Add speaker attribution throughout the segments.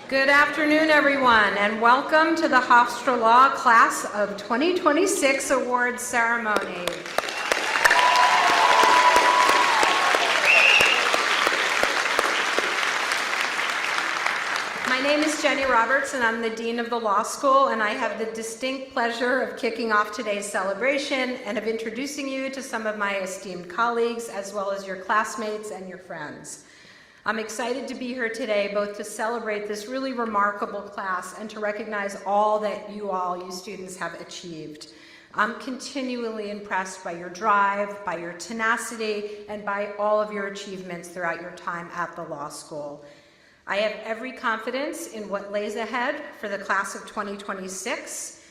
Speaker 1: Good afternoon, everyone, and welcome to the Hofstra Law Class of 2026 Awards Ceremony. My name is Jenny Roberts, and I'm the Dean of the Law School, and I have the distinct pleasure of kicking off today's celebration and of introducing you to some of my esteemed colleagues, as well as your classmates and your friends. I'm excited to be here today, both to celebrate this really remarkable class and to recognize all that you students have achieved. I'm continually impressed by your drive, by your tenacity, and by all of your achievements throughout your time at the law school. I have every confidence in what lays ahead for the class of 2026.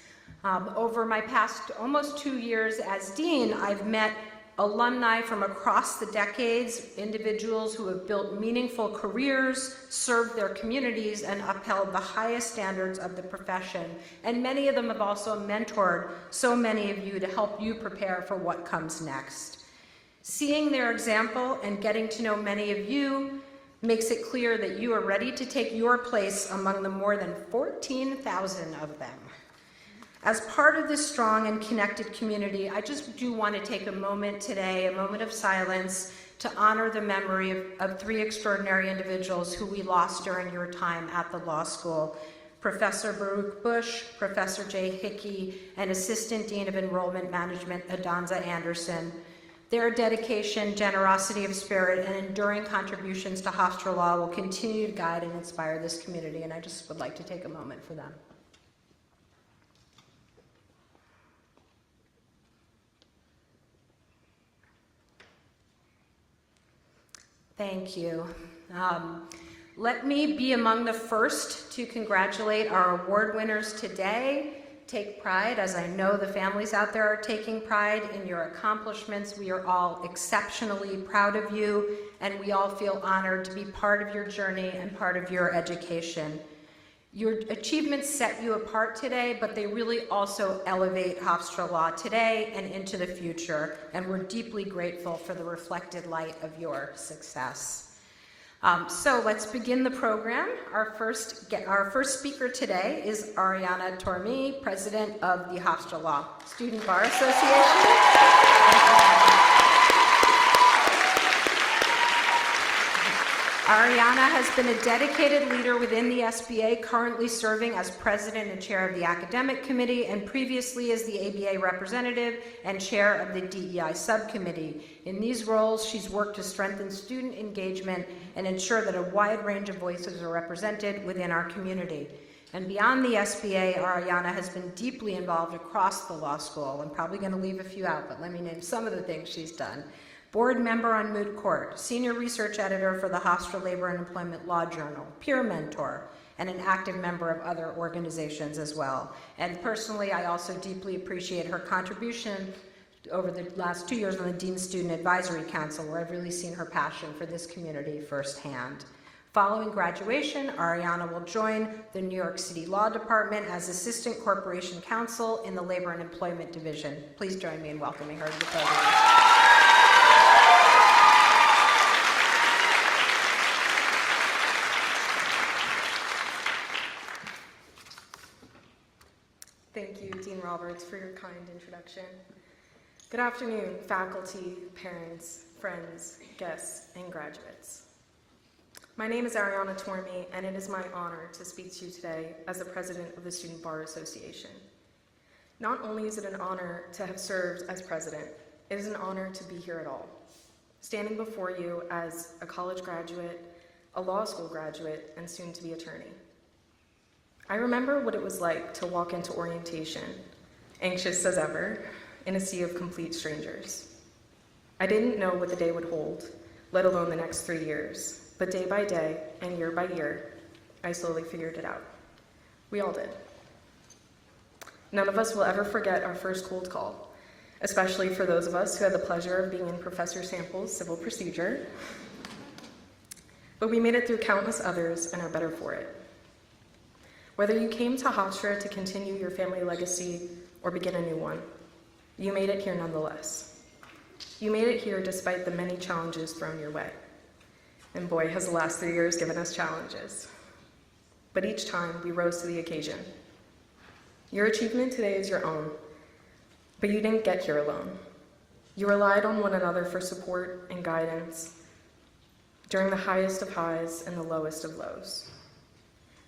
Speaker 1: Over my past almost 2 years as dean, I've met alumni from across the decades, individuals who have built meaningful careers, served their communities, and upheld the highest standards of the profession. And many of them have also mentored so many of you to help you prepare for what comes next. Seeing their example and getting to know many of you makes it clear that you are ready to take your place among the more than 14,000 of them. As part of this strong and connected community, I just do want to take a moment today, a moment of silence, to honor the memory of three extraordinary individuals who we lost during your time at the law school: Professor Baruch Bush, Professor Jay Hickey, and Assistant Dean of Enrollment Management Adanza Anderson. Their dedication, generosity of spirit, and enduring contributions to Hofstra Law will continue to guide and inspire this community, and I just would like to take a moment for them. Thank you. Let me be among the first to congratulate our award winners today. Take pride, as I know the families out there are taking pride in your accomplishments. We are all exceptionally proud of you, and we all feel honored to be part of your journey and part of your education. Your achievements set you apart today, but they really also elevate Hofstra Law today and into the future, and we're deeply grateful for the reflected light of your success. So let's begin the program. Our first speaker today is Ariana Tormi, President of the Hofstra Law Student Bar Association. Ariana has been a dedicated leader within the SBA, currently serving as president and chair of the academic committee, and previously as the ABA representative and chair of the DEI subcommittee. In these roles, she's worked to strengthen student engagement and ensure that a wide range of voices are represented within our community. And beyond the SBA, Ariana has been deeply involved across the law school. I'm probably going to leave a few out, but let me name some of the things she's done. Board member on Moot Court, senior research editor for the Hofstra Labor and Employment Law Journal, peer mentor, and an active member of other organizations as well. And personally, I also deeply appreciate her contribution over the last 2 years on the Dean Student Advisory Council, where I've really seen her passion for this community firsthand. Following graduation, Ariana will join the New York City Law Department as Assistant Corporation Counsel in the Labor and Employment Division. Please join me in welcoming her to the podium.
Speaker 2: Thank you, Dean Roberts, for your kind introduction. Good afternoon, faculty, parents, friends, guests, and graduates. My name is Ariana Tormi, and it is my honor to speak to you today as the president of the Student Bar Association. Not only is it an honor to have served as president, it is an honor to be here at all, standing before you as a college graduate, a law school graduate, and soon-to-be attorney. I remember what it was like to walk into orientation, anxious as ever, in a sea of complete strangers. I didn't know what the day would hold, let alone the next 3 years, but day by day and year by year, I slowly figured it out. We all did. None of us will ever forget our first cold call, especially for those of us who had the pleasure of being in Professor Sample's civil procedure. But we made it through countless others and are better for it. Whether you came to Hofstra to continue your family legacy or begin a new one, you made it here nonetheless. You made it here despite the many challenges thrown your way. And boy, has the last 3 years given us challenges. but each time we rose to the occasion. Your achievement today is your own, but you didn't get here alone. You relied on one another for support and guidance during the highest of highs and the lowest of lows.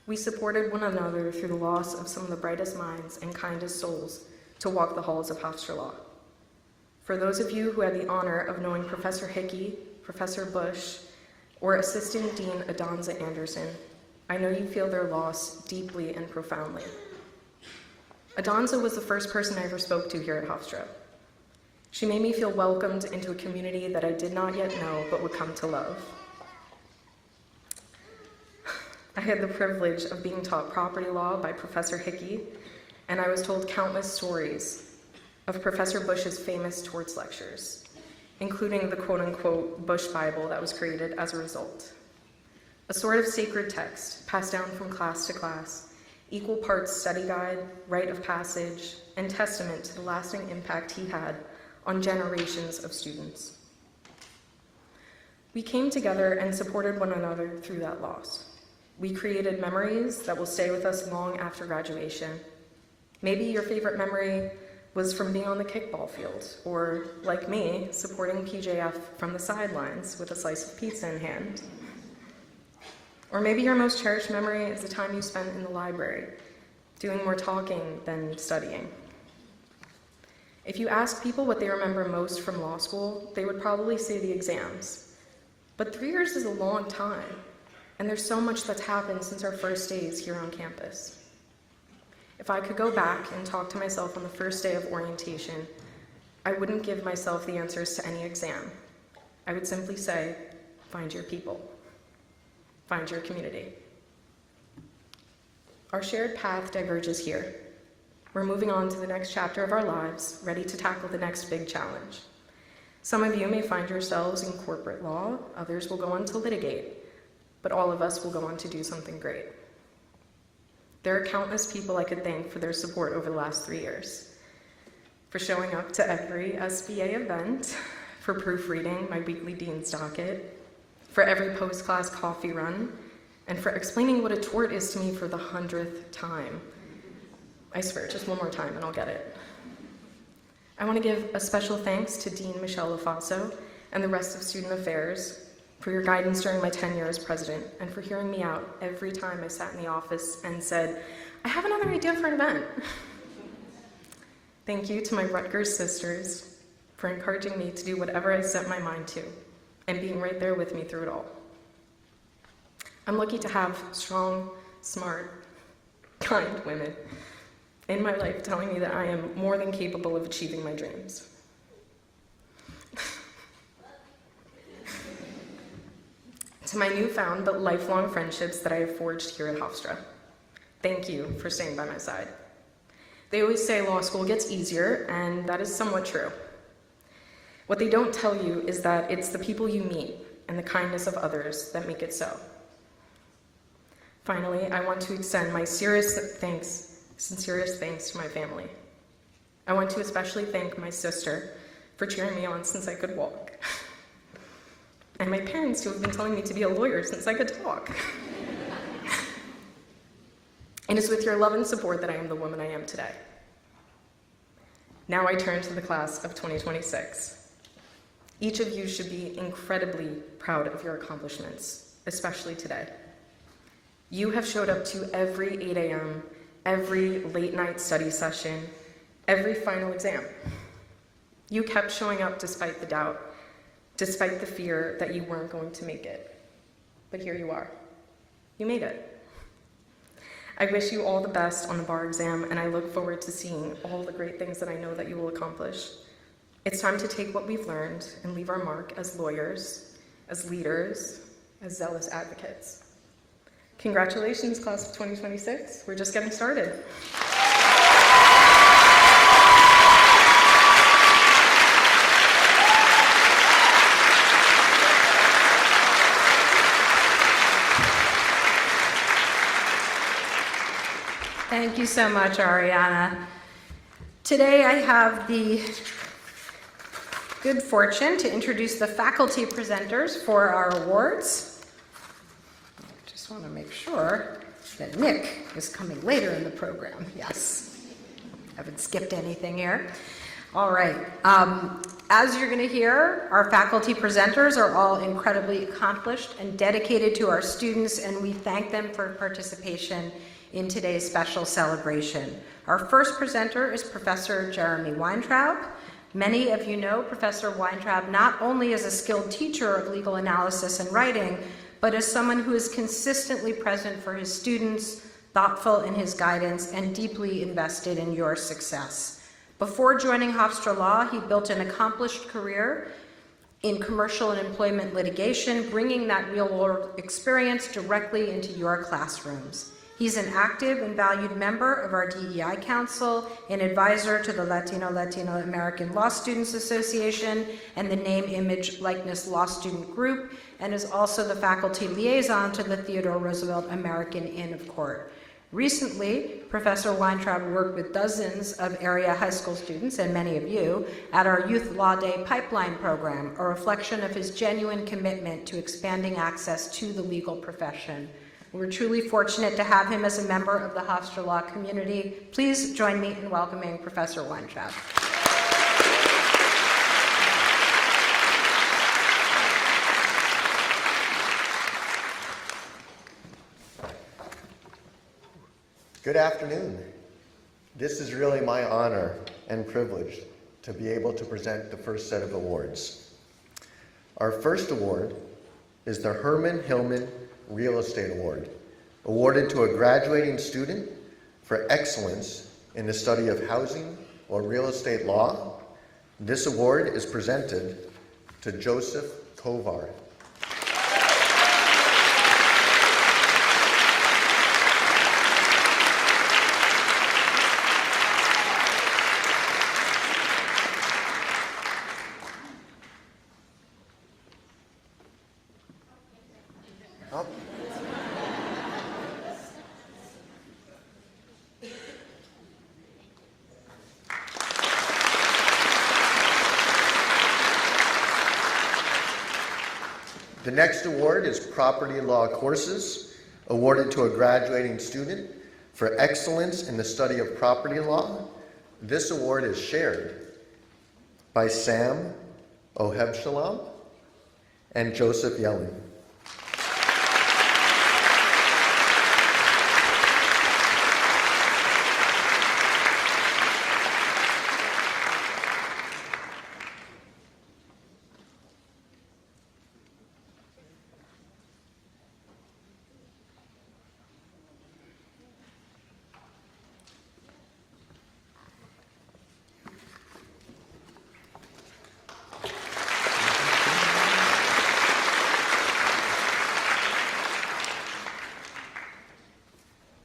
Speaker 2: We supported one another through the loss of some of the brightest minds and kindest souls to walk the halls of Hofstra Law. For those of you who had the honor of knowing Professor Hickey, Professor Bush, or Assistant Dean Adonza Anderson, I know you feel their loss deeply and profoundly. Adonza was the first person I ever spoke to here at Hofstra. She made me feel welcomed into a community that I did not yet know but would come to love. I had the privilege of being taught property law by Professor Hickey, and I was told countless stories of Professor Bush's famous torts lectures, including the quote-unquote Bush Bible that was created as a result. A sort of sacred text passed down from class to class, equal parts study guide, rite of passage, and testament to the lasting impact he had on generations of students. We came together and supported one another through that loss. We created memories that will stay with us long after graduation. Maybe your favorite memory was from being on the kickball field, or, like me, supporting PJF from the sidelines with a slice of pizza in hand. Or maybe your most cherished memory is the time you spent in the library, doing more talking than studying. If you ask people what they remember most from law school, they would probably say the exams. But 3 years is a long time, and there's so much that's happened since our first days here on campus. If I could go back and talk to myself on the first day of orientation, I wouldn't give myself the answers to any exam. I would simply say, find your people. Find your community. Our shared path diverges here. We're moving on to the next chapter of our lives, ready to tackle the next big challenge. Some of you may find yourselves in corporate law, others will go on to litigate, but all of us will go on to do something great. There are countless people I could thank for their support over the last 3 years, for showing up to every SBA event, for proofreading my weekly dean's docket, for every post-class coffee run, and for explaining what a tort is to me for the 100th time. I swear, just one more time and I'll get it. I want to give a special thanks to Dean Michelle LaFaso and the rest of Student Affairs for your guidance during my tenure as president and for hearing me out every time I sat in the office and said, I have another idea for an event. Thank you to my Rutgers sisters for encouraging me to do whatever I set my mind to and being right there with me through it all. I'm lucky to have strong, smart, kind women in my life telling me that I am more than capable of achieving my dreams. To my newfound but lifelong friendships that I have forged here at Hofstra, thank you for staying by my side. They always say law school gets easier, and that is somewhat true. What they don't tell you is that it's the people you meet and the kindness of others that make it so. Finally, I want to extend my sincerest thanks to my family. I want to especially thank my sister for cheering me on since I could walk. And my parents who have been telling me to be a lawyer since I could talk. And it's with your love and support that I am the woman I am today. Now I turn to the class of 2026. Each of you should be incredibly proud of your accomplishments, especially today. You have showed up to every 8 a.m., every late night study session, every final exam. You kept showing up despite the doubt, despite the fear that you weren't going to make it. But here you are. You made it. I wish you all the best on the bar exam, and I look forward to seeing all the great things that I know that you will accomplish. It's time to take what we've learned and leave our mark as lawyers, as leaders, as zealous advocates. Congratulations, class of 2026. We're just getting started.
Speaker 1: Thank you so much, Ariana. Today I have the good fortune to introduce the faculty presenters for our awards. Just just want to make sure that Nick is coming later in the program. Yes. Haven't skipped anything here. All right. As you're going to hear, our faculty presenters are all incredibly accomplished and dedicated to our students, and we thank them for participation in today's special celebration. Our first presenter is Professor Jeremy Weintraub. Many of you know Professor Weintraub not only as a skilled teacher of legal analysis and writing, but as someone who is consistently present for his students, thoughtful in his guidance, and deeply invested in your success. Before joining Hofstra Law, he built an accomplished career in commercial and employment litigation, bringing that real-world experience directly into your classrooms. He's an active and valued member of our DEI Council, an advisor to the Latino American Law Students Association and the Name, Image, Likeness Law Student Group, and is also the faculty liaison to the Theodore Roosevelt American Inn of Court. Recently, Professor Weintraub worked with dozens of area high school students, and many of you, at our Youth Law Day Pipeline program, a reflection of his genuine commitment to expanding access to the legal profession. We're truly fortunate to have him as a member of the Hofstra Law community. Please join me in welcoming Professor Weintraub.
Speaker 3: Good afternoon. This is really my honor and privilege to be able to present the first set of awards. Our first award is the Herman Hillman Real Estate Award, awarded to a graduating student for excellence in the study of housing or real estate law. This award is presented to Joseph Kovar. The next award is Property Law Courses, awarded to a graduating student for excellence in the study of property law. This award is shared by Sam Ohebshalom and Joseph Yellen.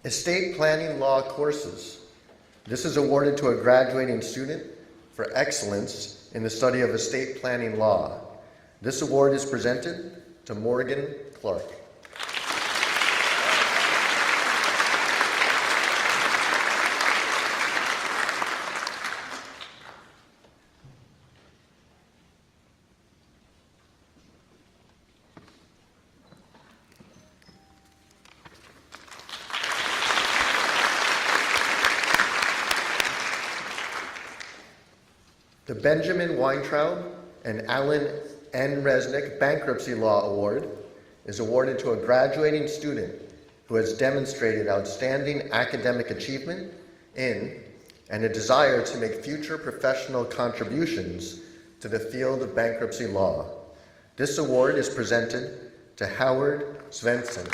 Speaker 3: Estate Planning Law Courses. This is awarded to a graduating student for excellence in the study of estate planning law. This award is presented to Morgan Clark. The Benjamin Weintraub and Alan N. Resnick Bankruptcy Law Award is awarded to a graduating student who has demonstrated outstanding academic achievement in and a desire to make future professional contributions to the field of bankruptcy law. This award is presented to Howard Svensson.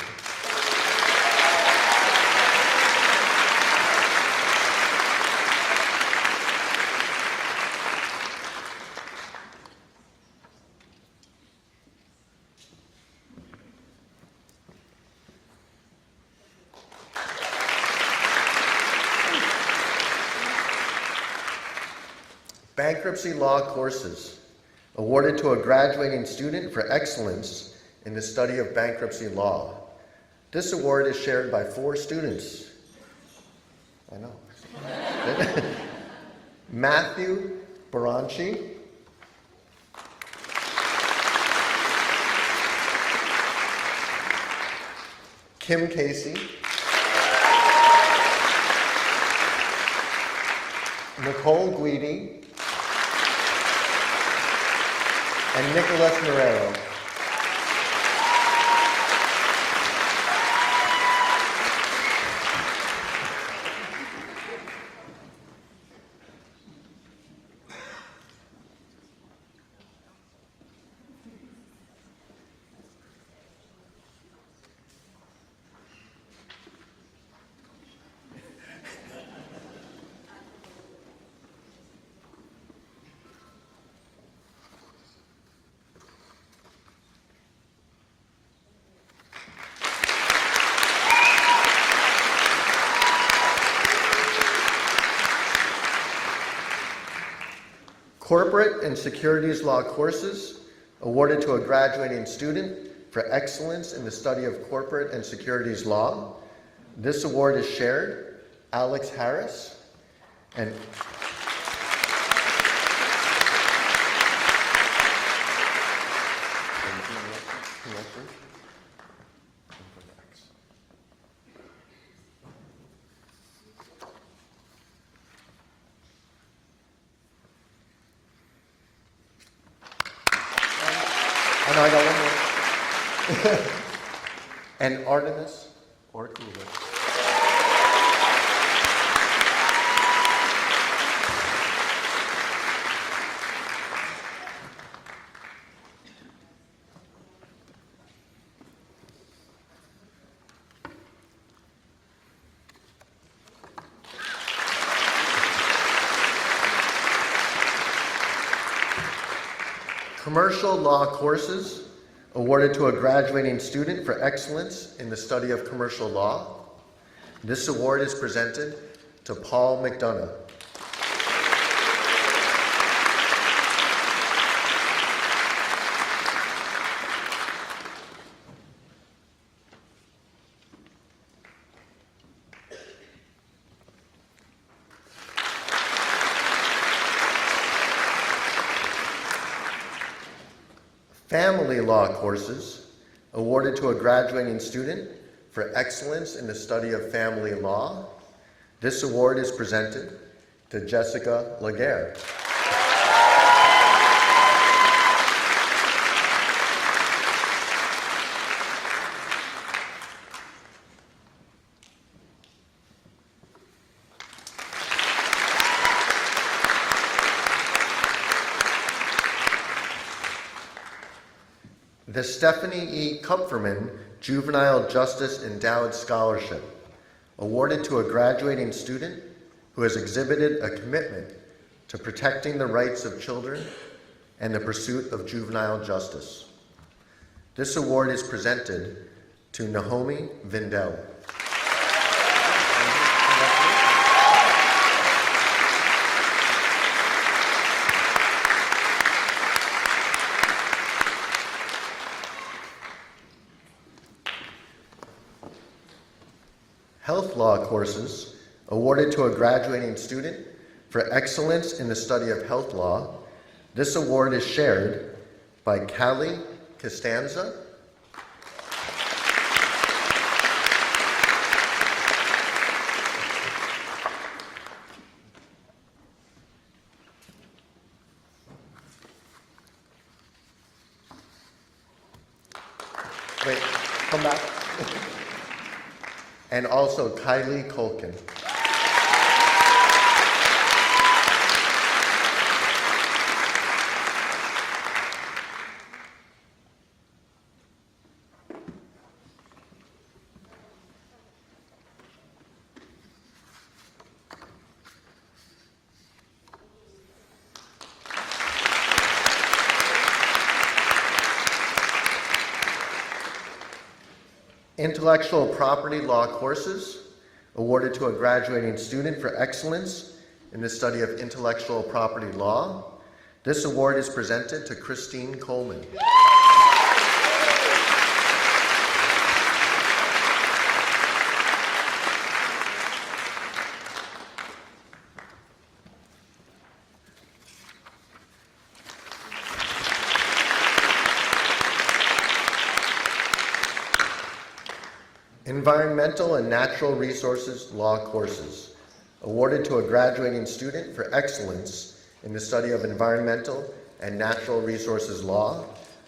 Speaker 3: Bankruptcy Law Courses, awarded to a graduating student for excellence in the study of bankruptcy law. This award is shared by 4 students. I know. Matthew Baranchi, Kim Casey, Nicole Guidi, and Nicholas Norero. Corporate and Securities Law courses awarded to a graduating student for excellence in the study of corporate and securities law. This award is shared, Alex Harris, and I got one more. And Artemis Orkulis. Commercial law courses awarded to a graduating student for excellence in the study of commercial law. This award is presented to Paul McDonough. Family law courses awarded to a graduating student for excellence in the study of family law. This award is presented to Jessica Laguerre. The Stephanie E. Kupferman Juvenile Justice Endowed Scholarship, awarded to a graduating student who has exhibited a commitment to protecting the rights of children and the pursuit of juvenile justice. This award is presented to Naomi Vindel. Health law courses awarded to a graduating student for excellence in the study of health law. This award is shared by Callie Costanza, wait, come back. And also Kylie Colkin. Intellectual property law courses awarded to a graduating student for excellence in the study of intellectual property law. This award is presented to Christine Coleman. Environmental and Natural Resources Law courses, awarded to a graduating student for excellence in the study of environmental and natural resources law.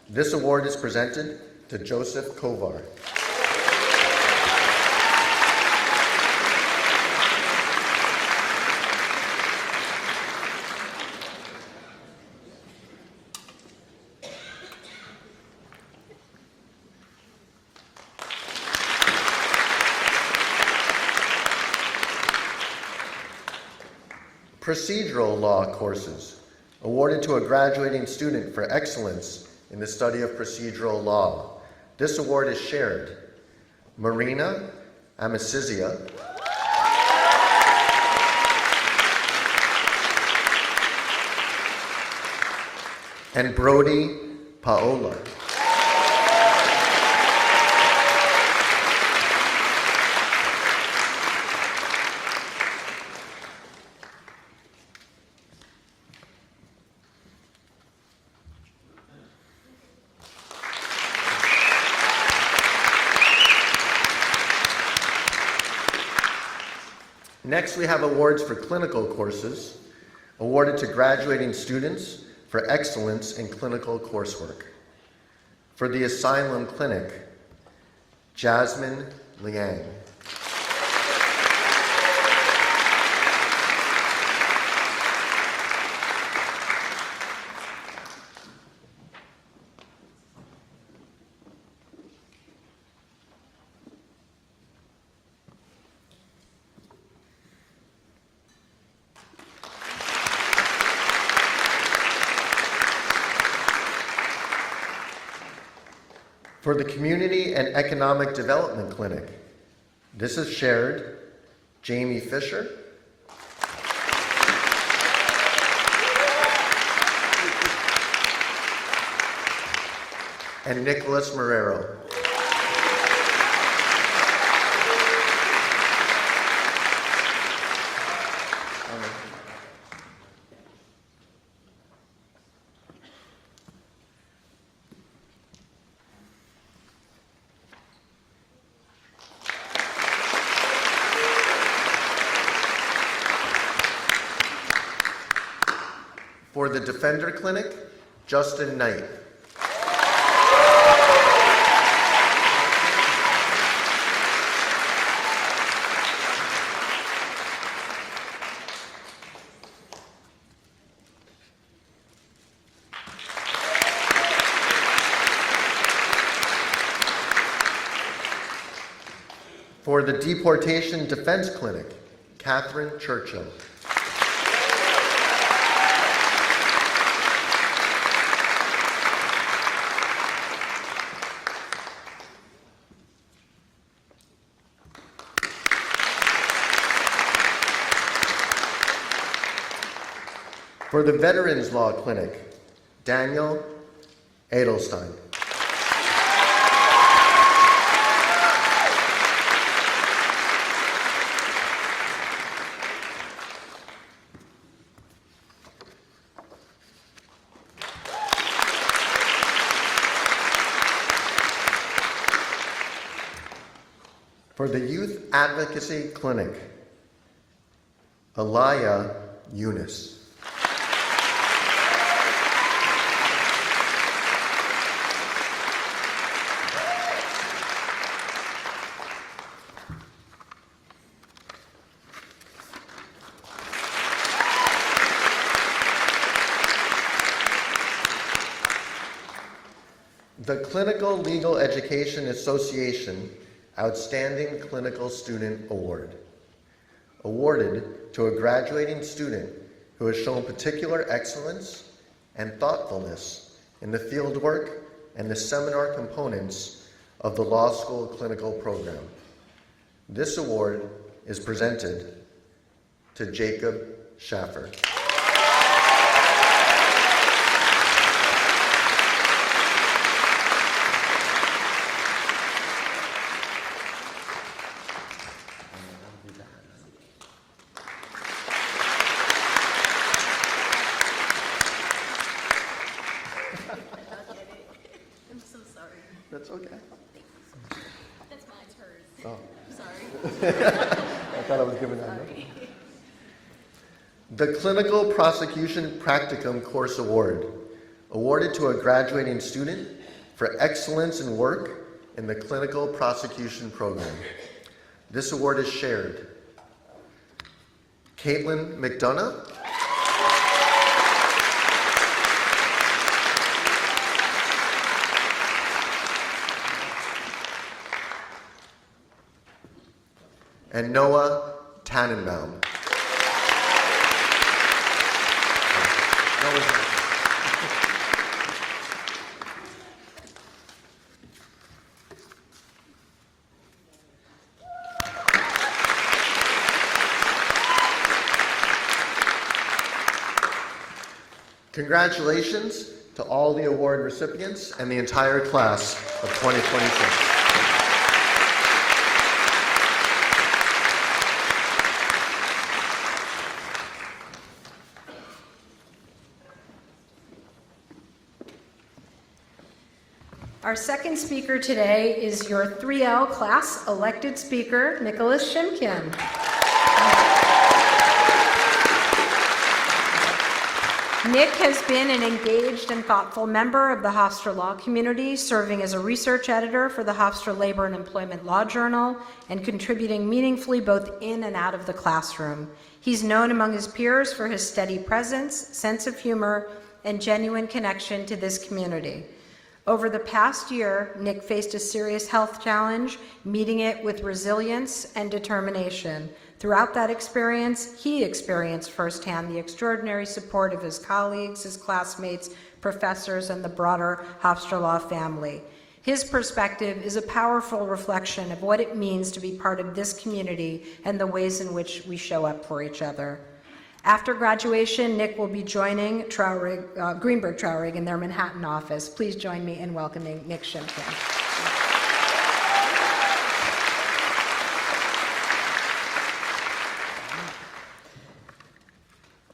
Speaker 3: This award is presented to Joseph Kovar. Procedural law courses, awarded to a graduating student for excellence in the study of procedural law. This award is shared. Marina Amasizia and Brody Paola. Next, we have awards for clinical courses, awarded to graduating students for excellence in clinical coursework. For the Asylum Clinic, Jasmine Liang. For the Community and Economic Development Clinic, this is shared, Jamie Fisher. And Nicholas Marrero. For the Defender Clinic, Justin Knight. For the Deportation Defense Clinic, Catherine Churchill. For the Veterans Law Clinic, Daniel Edelstein. For the Youth Advocacy Clinic, Alaya Yunus. The Clinical Legal Education Association Outstanding Clinical Student Award, awarded to a graduating student who has shown particular excellence and thoughtfulness in the fieldwork and the seminar components of the law school clinical program. This award is presented to Jacob Schaffer.
Speaker 4: I'm so sorry.
Speaker 3: That's okay.
Speaker 4: That's mine, it's hers.
Speaker 3: Oh. I thought I was giving that. The Clinical Prosecution Practicum Course Award, awarded to a graduating student for excellence in work in the clinical prosecution program. This award is shared. Caitlin McDonough, and Noah Tannenbaum. Congratulations to all the award recipients and the entire class of 2026.
Speaker 1: Our second speaker today is your 3L class elected speaker, Nicholas Shimkin. Nick has been an engaged and thoughtful member of the Hofstra Law community, serving as a research editor for the Hofstra Labor and Employment Law Journal and contributing meaningfully both in and out of the classroom. He's known among his peers for his steady presence, sense of humor, and genuine connection to this community. Over the past year, Nick faced a serious health challenge, meeting it with resilience and determination. Throughout that experience, he experienced firsthand the extraordinary support of his colleagues, his classmates, professors, and the broader Hofstra Law family. His perspective is a powerful reflection of what it means to be part of this community and the ways in which we show up for each other. After graduation, Nick will be joining Greenberg Traurig in their Manhattan office. Please join me in welcoming Nick Shimkin.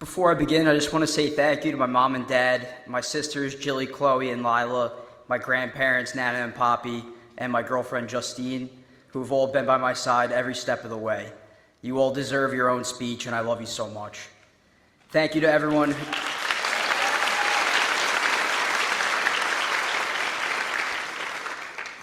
Speaker 4: Before I begin, I just want to say thank you to my mom and dad, my sisters, Jilly, Chloe, and Lila, my grandparents, Nana and Poppy, and my girlfriend, Justine, who have all been by my side every step of the way. You all deserve your own speech, and I love you so much. Thank you to everyone.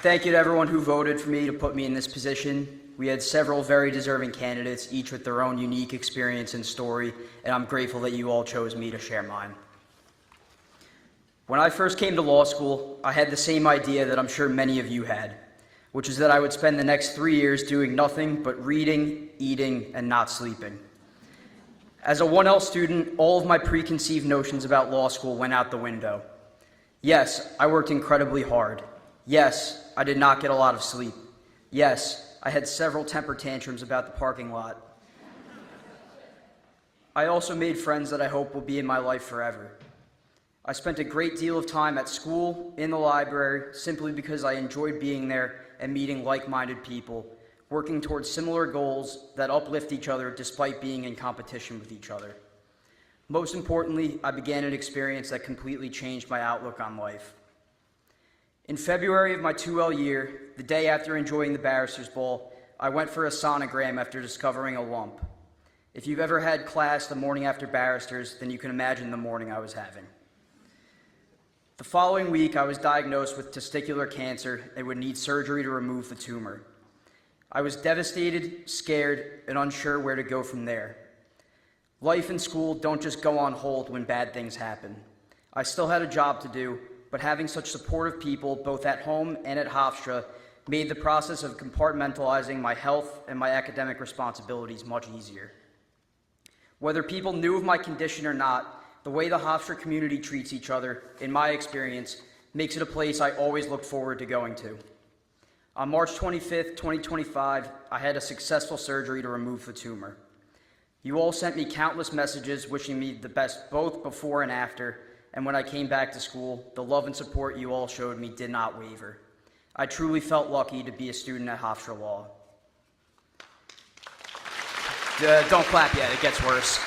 Speaker 4: Thank you to everyone who voted for me to put me in this position. We had several very deserving candidates, each with their own unique experience and story, and I'm grateful that you all chose me to share mine. When I first came to law school, I had the same idea that I'm sure many of you had, which is that I would spend the next 3 years doing nothing but reading, eating, and not sleeping. As a 1L student, all of my preconceived notions about law school went out the window. Yes, I worked incredibly hard. Yes, I did not get a lot of sleep. Yes, I had several temper tantrums about the parking lot. I also made friends that I hope will be in my life forever. I spent a great deal of time at school, in the library, simply because I enjoyed being there and meeting like-minded people, working towards similar goals that uplift each other despite being in competition with each other. Most importantly, I began an experience that completely changed my outlook on life. In February of my 2L year, the day after enjoying the Barrister's Ball, I went for a sonogram after discovering a lump. If you've ever had class the morning after Barrister's, then you can imagine the morning I was having. The following week, I was diagnosed with testicular cancer and would need surgery to remove the tumor. I was devastated, scared, and unsure where to go from there. Life and school don't just go on hold when bad things happen. I still had a job to do, but having such supportive people, both at home and at Hofstra, made the process of compartmentalizing my health and my academic responsibilities much easier. Whether people knew of my condition or not, the way the Hofstra community treats each other, in my experience, makes it a place I always look forward to going to. On March 25th, 2025, I had a successful surgery to remove the tumor. You all sent me countless messages wishing me the best both before and after, and when I came back to school, the love and support you all showed me did not waver. I truly felt lucky to be a student at Hofstra Law. Don't clap yet, it gets worse.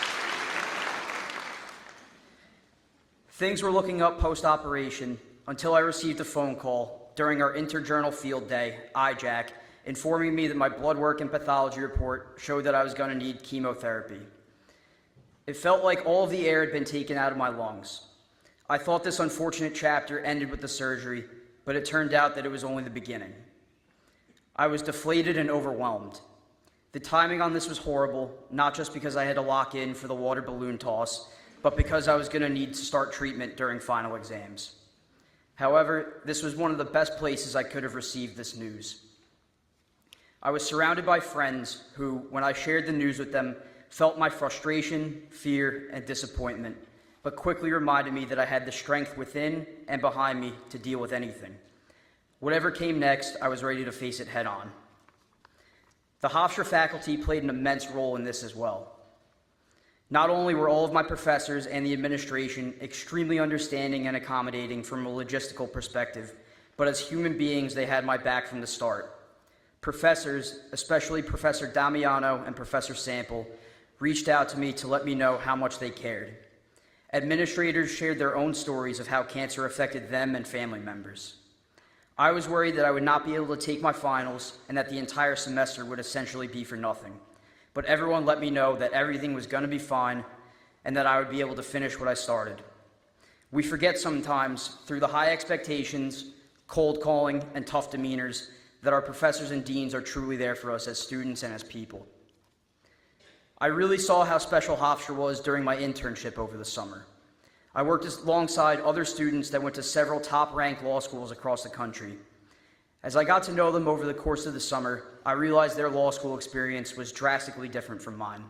Speaker 4: Things were looking up post-operation until I received a phone call during our interjournal field day, IJAC, informing me that my blood work and pathology report showed that I was going to need chemotherapy. It felt like all of the air had been taken out of my lungs. I thought this unfortunate chapter ended with the surgery, but it turned out that it was only the beginning. I was deflated and overwhelmed. The timing on this was horrible, not just because I had to lock in for the water balloon toss, but because I was going to need to start treatment during final exams. However, this was one of the best places I could have received this news. I was surrounded by friends who, when I shared the news with them, felt my frustration, fear, and disappointment, but quickly reminded me that I had the strength within and behind me to deal with anything. Whatever came next, I was ready to face it head on. The Hofstra faculty played an immense role in this as well. Not only were all of my professors and the administration extremely understanding and accommodating from a logistical perspective, but as human beings, they had my back from the start. Professors, especially Professor Damiano and Professor Sample, reached out to me to let me know how much they cared. Administrators shared their own stories of how cancer affected them and family members. I was worried that I would not be able to take my finals and that the entire semester would essentially be for nothing. But everyone let me know that everything was going to be fine and that I would be able to finish what I started. We forget sometimes, through the high expectations, cold calling, and tough demeanors, that our professors and deans are truly there for us as students and as people. I really saw how special Hofstra was during my internship over the summer. I worked alongside other students that went to several top-ranked law schools across the country. As I got to know them over the course of the summer, I realized their law school experience was drastically different from mine.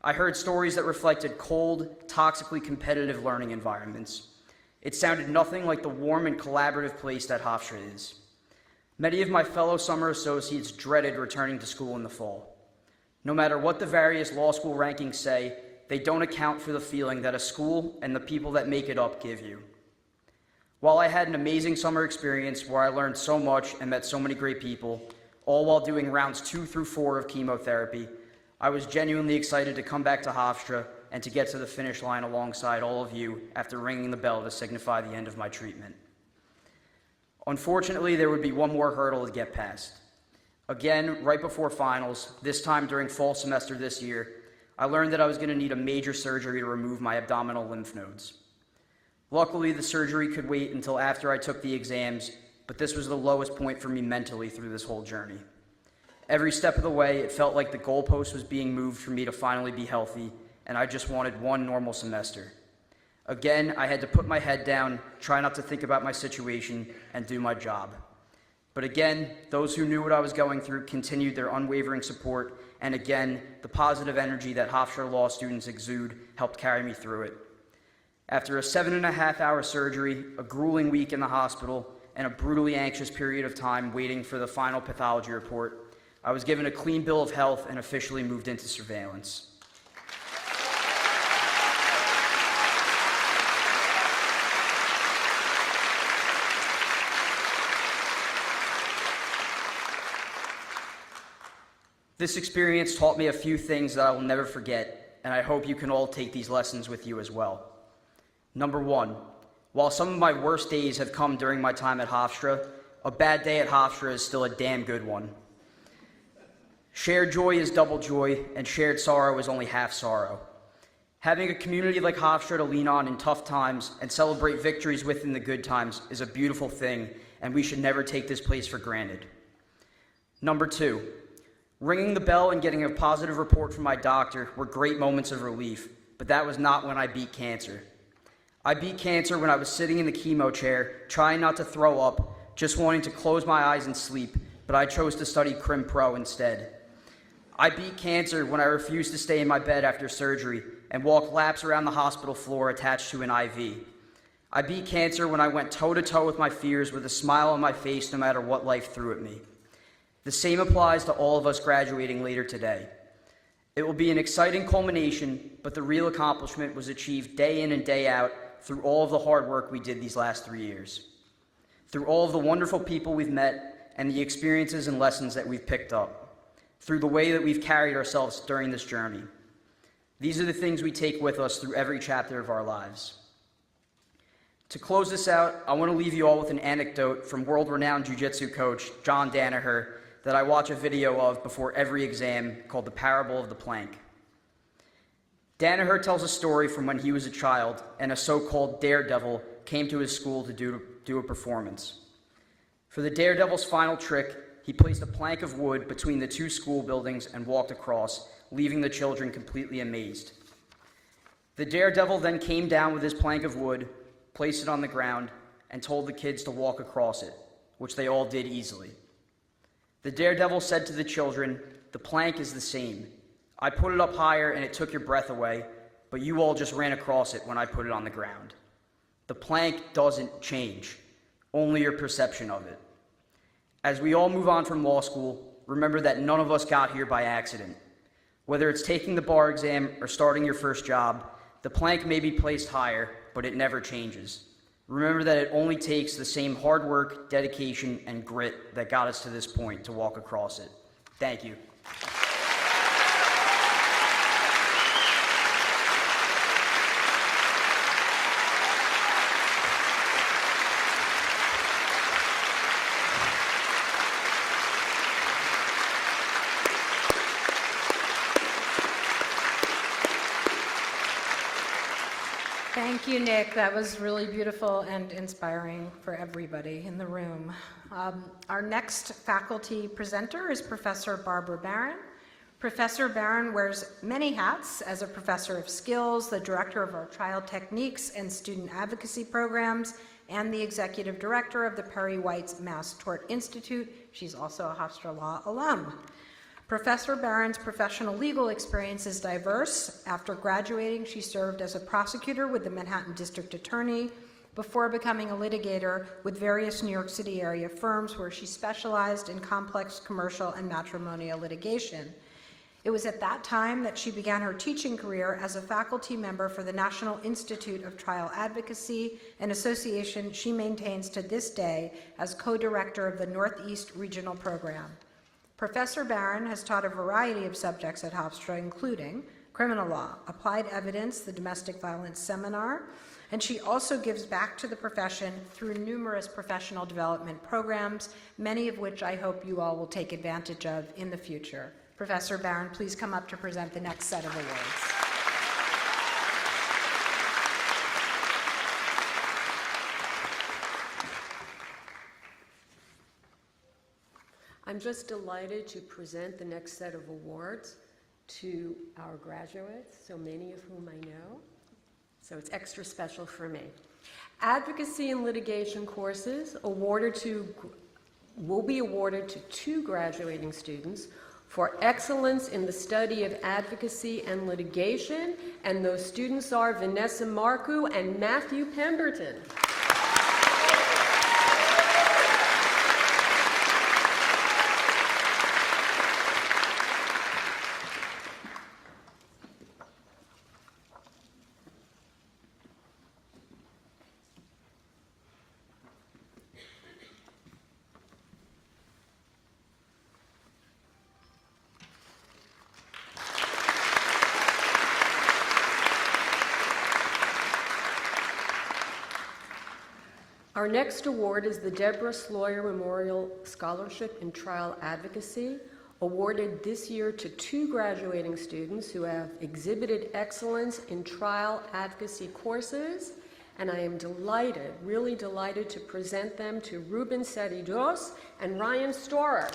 Speaker 4: I heard stories that reflected cold, toxically competitive learning environments. It sounded nothing like the warm and collaborative place that Hofstra is. Many of my fellow summer associates dreaded returning to school in the fall. No matter what the various law school rankings say, they don't account for the feeling that a school and the people that make it up give you. While I had an amazing summer experience where I learned so much and met so many great people, all while doing rounds 2 through 4 of chemotherapy, I was genuinely excited to come back to Hofstra and to get to the finish line alongside all of you after ringing the bell to signify the end of my treatment. Unfortunately, there would be one more hurdle to get past. Again, right before finals, this time during fall semester this year, I learned that I was going to need a major surgery to remove my abdominal lymph nodes. Luckily, the surgery could wait until after I took the exams, but this was the lowest point for me mentally through this whole journey. Every step of the way, it felt like the goalpost was being moved for me to finally be healthy, and I just wanted one normal semester. Again, I had to put my head down, try not to think about my situation, and do my job. But again, those who knew what I was going through continued their unwavering support, and again, the positive energy that Hofstra Law students exude helped carry me through it. After a 7.5-hour surgery, a grueling week in the hospital, and a brutally anxious period of time waiting for the final pathology report, I was given a clean bill of health and officially moved into surveillance. This experience taught me a few things that I will never forget, and I hope you can all take these lessons with you as well. Number 1, while some of my worst days have come during my time at Hofstra, a bad day at Hofstra is still a damn good one. Shared joy is double joy, and shared sorrow is only half sorrow. Having a community like Hofstra to lean on in tough times and celebrate victories within the good times is a beautiful thing, and we should never take this place for granted. Number 2, ringing the bell and getting a positive report from my doctor were great moments of relief, but that was not when I beat cancer. I beat cancer when I was sitting in the chemo chair, trying not to throw up, just wanting to close my eyes and sleep, but I chose to study Crim Pro instead. I beat cancer when I refused to stay in my bed after surgery and walk laps around the hospital floor attached to an IV. I beat cancer when I went toe-to-toe with my fears with a smile on my face no matter what life threw at me. The same applies to all of us graduating later today. It will be an exciting culmination, but the real accomplishment was achieved day in and day out through all of the hard work we did these last 3 years, through all of the wonderful people we've met and the experiences and lessons that we've picked up, through the way that we've carried ourselves during this journey. These are the things we take with us through every chapter of our lives. To close this out, I want to leave you all with an anecdote from world-renowned jiu-jitsu coach John Danaher that I watch a video of before every exam called The Parable of the Plank. Danaher tells a story from when he was a child and a so-called daredevil came to his school to do a performance. For the daredevil's final trick, he placed a plank of wood between the two school buildings and walked across, leaving the children completely amazed. The daredevil then came down with his plank of wood, placed it on the ground, and told the kids to walk across it, which they all did easily. The daredevil said to the children, "The plank is the same. I put it up higher and it took your breath away, but you all just ran across it when I put it on the ground. The plank doesn't change, only your perception of it." As we all move on from law school, remember that none of us got here by accident. Whether it's taking the bar exam or starting your first job, the plank may be placed higher, but it never changes. Remember that it only takes the same hard work, dedication, and grit that got us to this point to walk across it. Thank you.
Speaker 1: Thank you, Nick. That was really beautiful and inspiring for everybody in the room. Our next faculty presenter is Professor Barbara Barron. Professor Barron wears many hats as a professor of skills, the director of our child techniques and student advocacy programs, and the executive director of the Perry White's Mass Tort Institute. She's also a Hofstra Law alum. Professor Barron's professional legal experience is diverse. After graduating, she served as a prosecutor with the Manhattan District Attorney before becoming a litigator with various New York City area firms where she specialized in complex commercial and matrimonial litigation. It was at that time that she began her teaching career as a faculty member for the National Institute of Trial Advocacy, an association she maintains to this day as co-director of the Northeast Regional Program. Professor Barron has taught a variety of subjects at Hofstra, including criminal law, applied evidence, the domestic violence seminar, and she also gives back to the profession through numerous professional development programs, many of which I hope you all will take advantage of in the future. Professor Barron, please come up to present the next set of awards.
Speaker 5: I'm just delighted to present the next set of awards to our graduates, so many of whom I know. So it's extra special for me. Advocacy and litigation courses will be awarded to 2 graduating students for excellence in the study of advocacy and litigation, and those students are Vanessa Marcoux and Matthew Pemberton. Our next award is the Deborah Sloyer Memorial Scholarship in Trial Advocacy, awarded this year to 2 graduating students who have exhibited excellence in trial advocacy courses, and I am delighted, really delighted to present them to Ruben Seridos and Ryan Storer.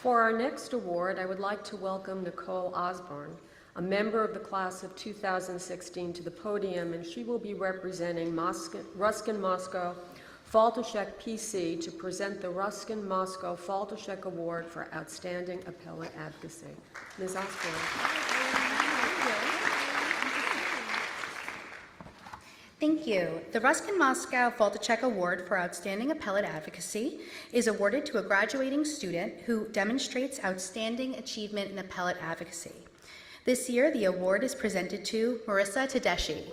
Speaker 5: For our next award, I would like to welcome Nicole Osborne, a member of the class of 2016, to the podium, and she will be representing Ruskin Moscow Faltashek PC to present the Ruskin Moscow Faltashek Award for Outstanding Appellate Advocacy. Ms. Osborne.
Speaker 6: Thank you. The Ruskin Moscow Faltashek Award for Outstanding Appellate Advocacy is awarded to a graduating student who demonstrates outstanding achievement in appellate advocacy. This year, the award is presented to Marissa Tedeschi.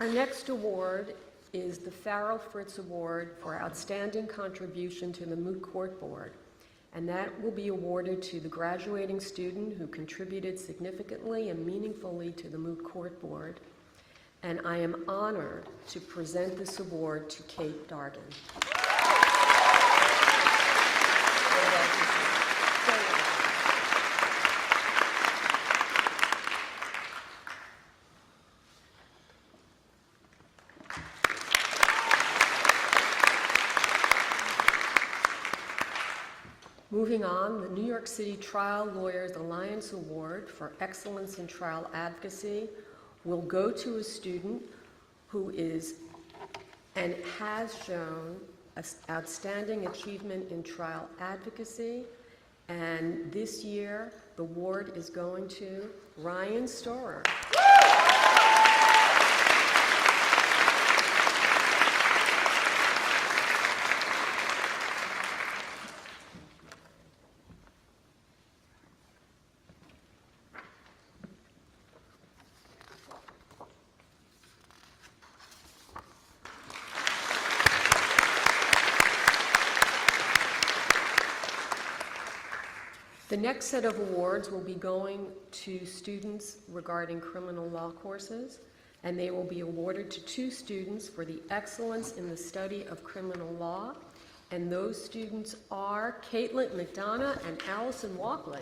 Speaker 5: Our next award is the Farrell Fritz Award for Outstanding Contribution to the Moot Court Board, and that will be awarded to the graduating student who contributed significantly and meaningfully to the Moot Court Board, and I am honored to present this award to Kate Dargan. Moving on, the New York City Trial Lawyers Alliance Award for Excellence in Trial Advocacy will go to a student who is and has shown outstanding achievement in trial advocacy. And this year, the award is going to Ryan Storer. The next set of awards will be going to students regarding criminal law courses, and they will be awarded to 2 students for the excellence in the study of criminal law, and those students are Caitlin McDonough and Allison Walkley.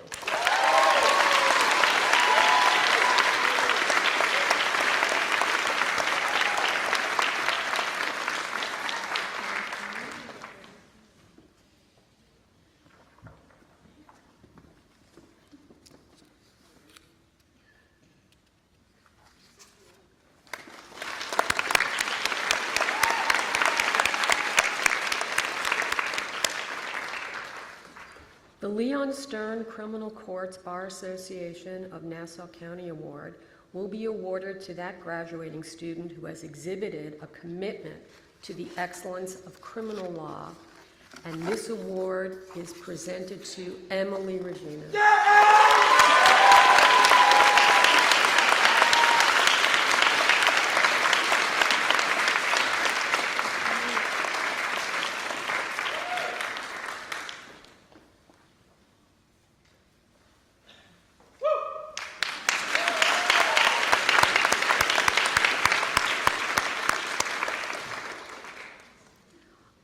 Speaker 5: The Leon Stern Criminal Courts Bar Association of Nassau County Award will be awarded to that graduating student who has exhibited a commitment to the excellence of criminal law, and this award is presented to Emily Regina.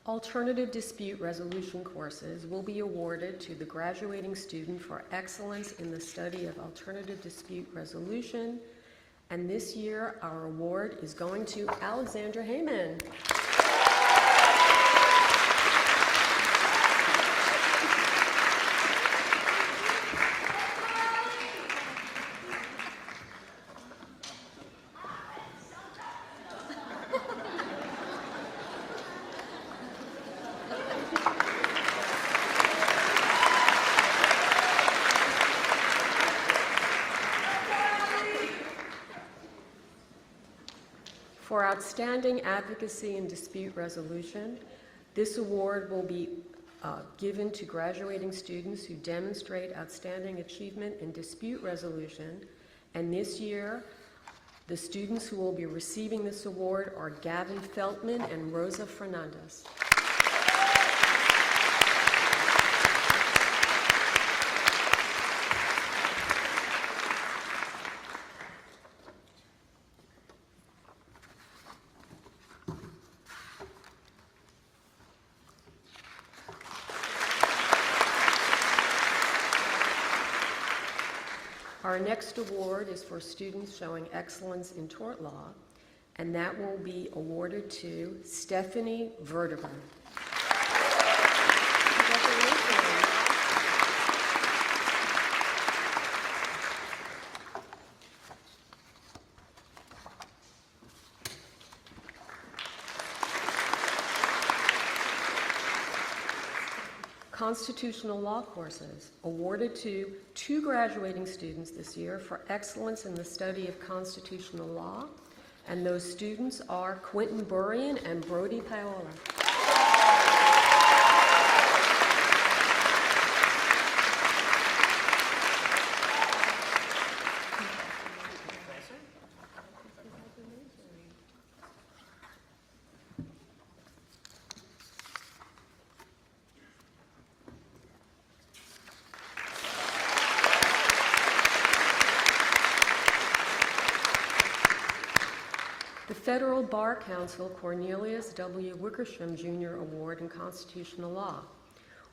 Speaker 5: Alternative dispute resolution courses will be awarded to the graduating student for excellence in the study of alternative dispute resolution. And this year, our award is going to Alexandra Heyman. For outstanding advocacy and dispute resolution, this award will be given to graduating students who demonstrate outstanding achievement in dispute resolution. And this year, the students who will be receiving this award are Gavin Feltman and Rosa Fernandez. Our next award is for students showing excellence in tort law, and that will be awarded to Stephanie Vertigan. Constitutional law courses awarded to 2 graduating students this year for excellence in the study of constitutional law, and those students are Quentin Burian and Brody Paola. The Federal Bar Council Cornelius W. Wickersham Jr. Award in Constitutional Law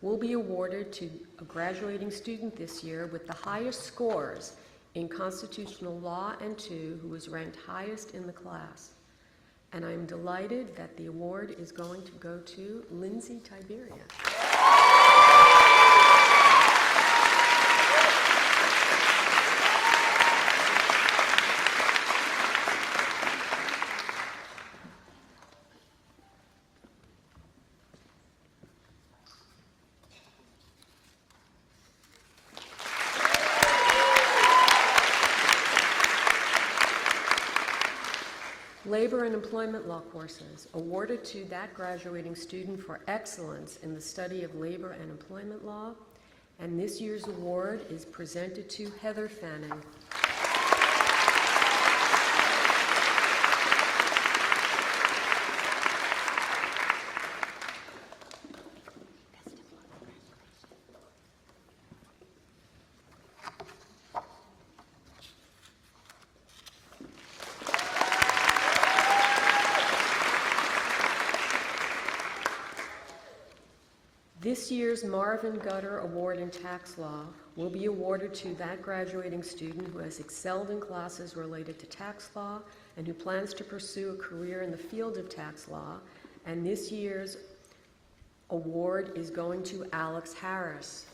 Speaker 5: will be awarded to a graduating student this year with the highest scores in constitutional law and 2 who was ranked highest in the class. And I'm delighted that the award is going to go to Lindsay Tiberia. Labor and employment law courses awarded to that graduating student for excellence in the study of labor and employment law, and this year's award is presented to Heather Fanning. This year's Marvin Gutter Award in Tax Law will be awarded to that graduating student who has excelled in classes related to tax law and who plans to pursue a career in the field of tax law. And this year's award is going to Alex Harris.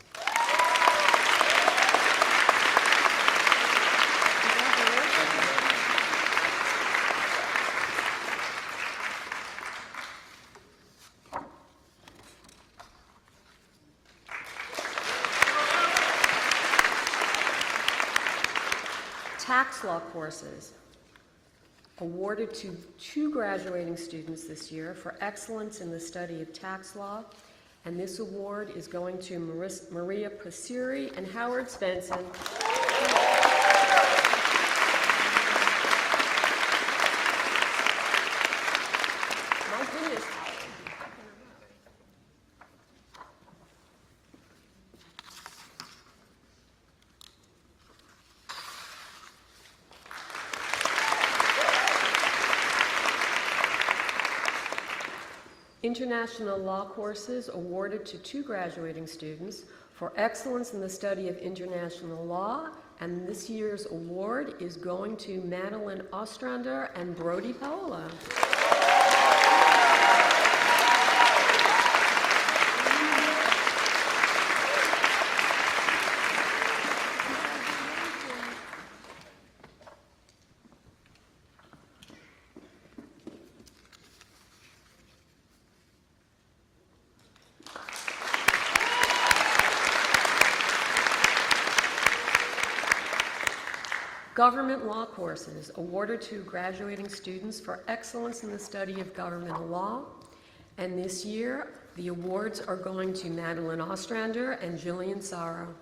Speaker 5: Tax law courses awarded to 2 graduating students this year for excellence in the study of tax law, and this award is going to Maria Passeri and Howard Svensson. My goodness. International law courses awarded to 2 graduating students for excellence in the study of international law, and this year's award is going to Madeline Ostrander and Brody Paola. Government law courses awarded to graduating students for excellence in the study of governmental law. And this year, the awards are going to Madeline Ostrander and Jillian Sorrow.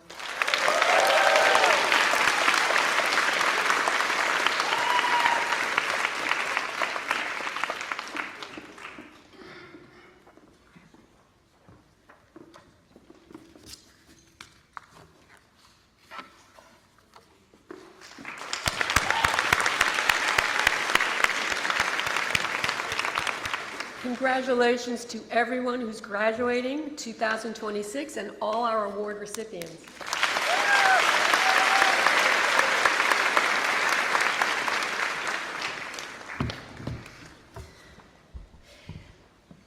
Speaker 5: Congratulations to everyone who's graduating 2026 and all our award recipients.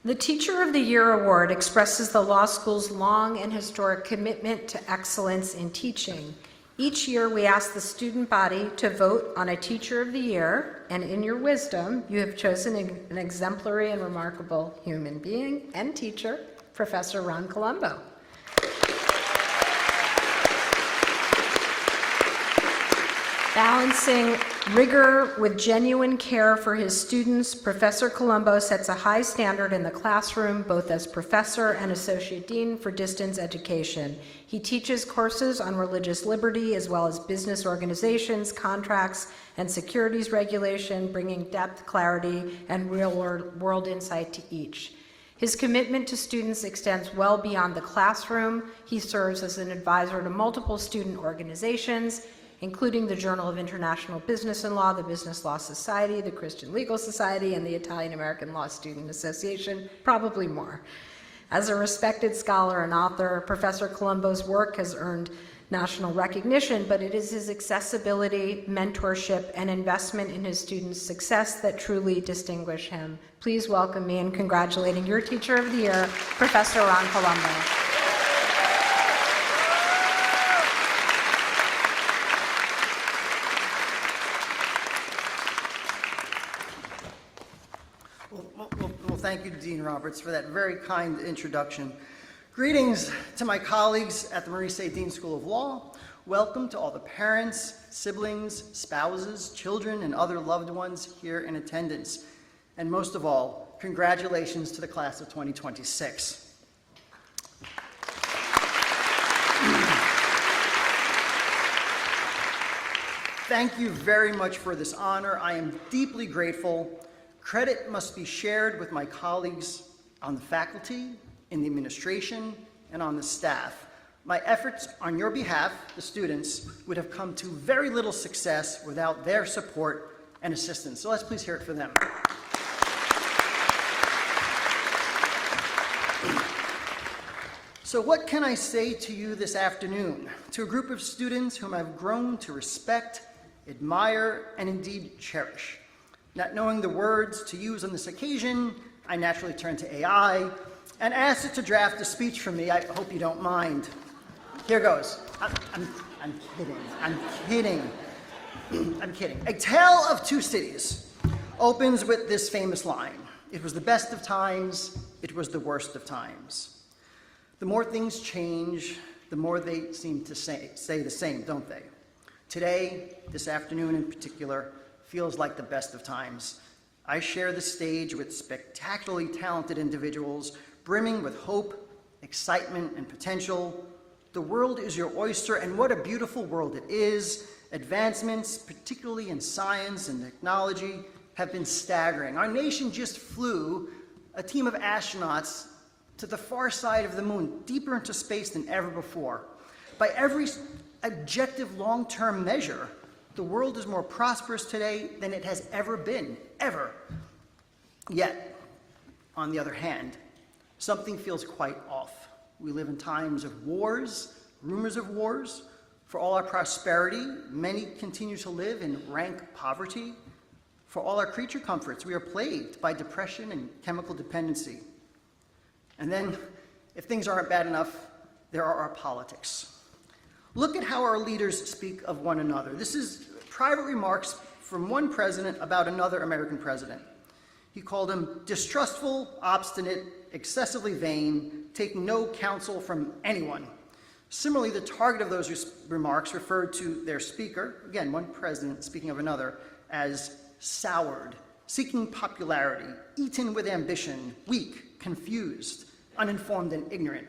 Speaker 1: The Teacher of the Year Award expresses the law school's long and historic commitment to excellence in teaching. Each year, we ask the student body to vote on a Teacher of the Year, and in your wisdom, you have chosen an exemplary and remarkable human being and teacher, Professor Ron Colombo. Balancing rigor with genuine care for his students, Professor Colombo sets a high standard in the classroom, both as professor and associate dean for distance education. He teaches courses on religious liberty as well as business organizations, contracts, and securities regulation, bringing depth, clarity, and real-world insight to each. His commitment to students extends well beyond the classroom. He serves as an advisor to multiple student organizations, including the Journal of International Business and Law, the Business Law Society, the Christian Legal Society, and the Italian American Law Student Association, probably more. As a respected scholar and author, Professor Colombo's work has earned national recognition, but it is his accessibility, mentorship, and investment in his students' success that truly distinguish him. Please welcome me in congratulating your Teacher of the Year, Professor Ron Colombo.
Speaker 7: Well, thank you to Dean Roberts for that very kind introduction. Greetings to my colleagues at the Maurice A. Dean School of Law. Welcome to all the parents, siblings, spouses, children, and other loved ones here in attendance. And most of all, congratulations to the class of 2026. Thank you very much for this honor. I am deeply grateful. Credit must be shared with my colleagues on the faculty, in the administration, and on the staff. My efforts on your behalf, the students, would have come to very little success without their support and assistance. So let's please hear it for them. So what can I say to you this afternoon? To a group of students whom I've grown to respect, admire, and indeed cherish. Not knowing the words to use on this occasion, I naturally turned to AI and asked it to draft a speech for me. I hope you don't mind. Here goes. I'm kidding. A Tale of Two Cities opens with this famous line. It was the best of times, it was the worst of times. The more things change, the more they seem to say the same, don't they? Today, this afternoon in particular, feels like the best of times. I share the stage with spectacularly talented individuals, brimming with hope, excitement, and potential. The world is your oyster, and what a beautiful world it is. Advancements, particularly in science and technology, have been staggering. Our nation just flew a team of astronauts to the far side of the moon, deeper into space than ever before. By every objective long-term measure, the world is more prosperous today than it has ever been, ever. Yet, on the other hand, something feels quite off. We live in times of wars, rumors of wars. For all our prosperity, many continue to live in rank poverty. For all our creature comforts, we are plagued by depression and chemical dependency. And then, if things aren't bad enough, there are our politics. Look at how our leaders speak of one another. This is private remarks from one president about another American president. He called him distrustful, obstinate, excessively vain, taking no counsel from anyone. Similarly, the target of those remarks referred to their speaker, again, one president speaking of another, as soured, seeking popularity, eaten with ambition, weak, confused, uninformed, and ignorant.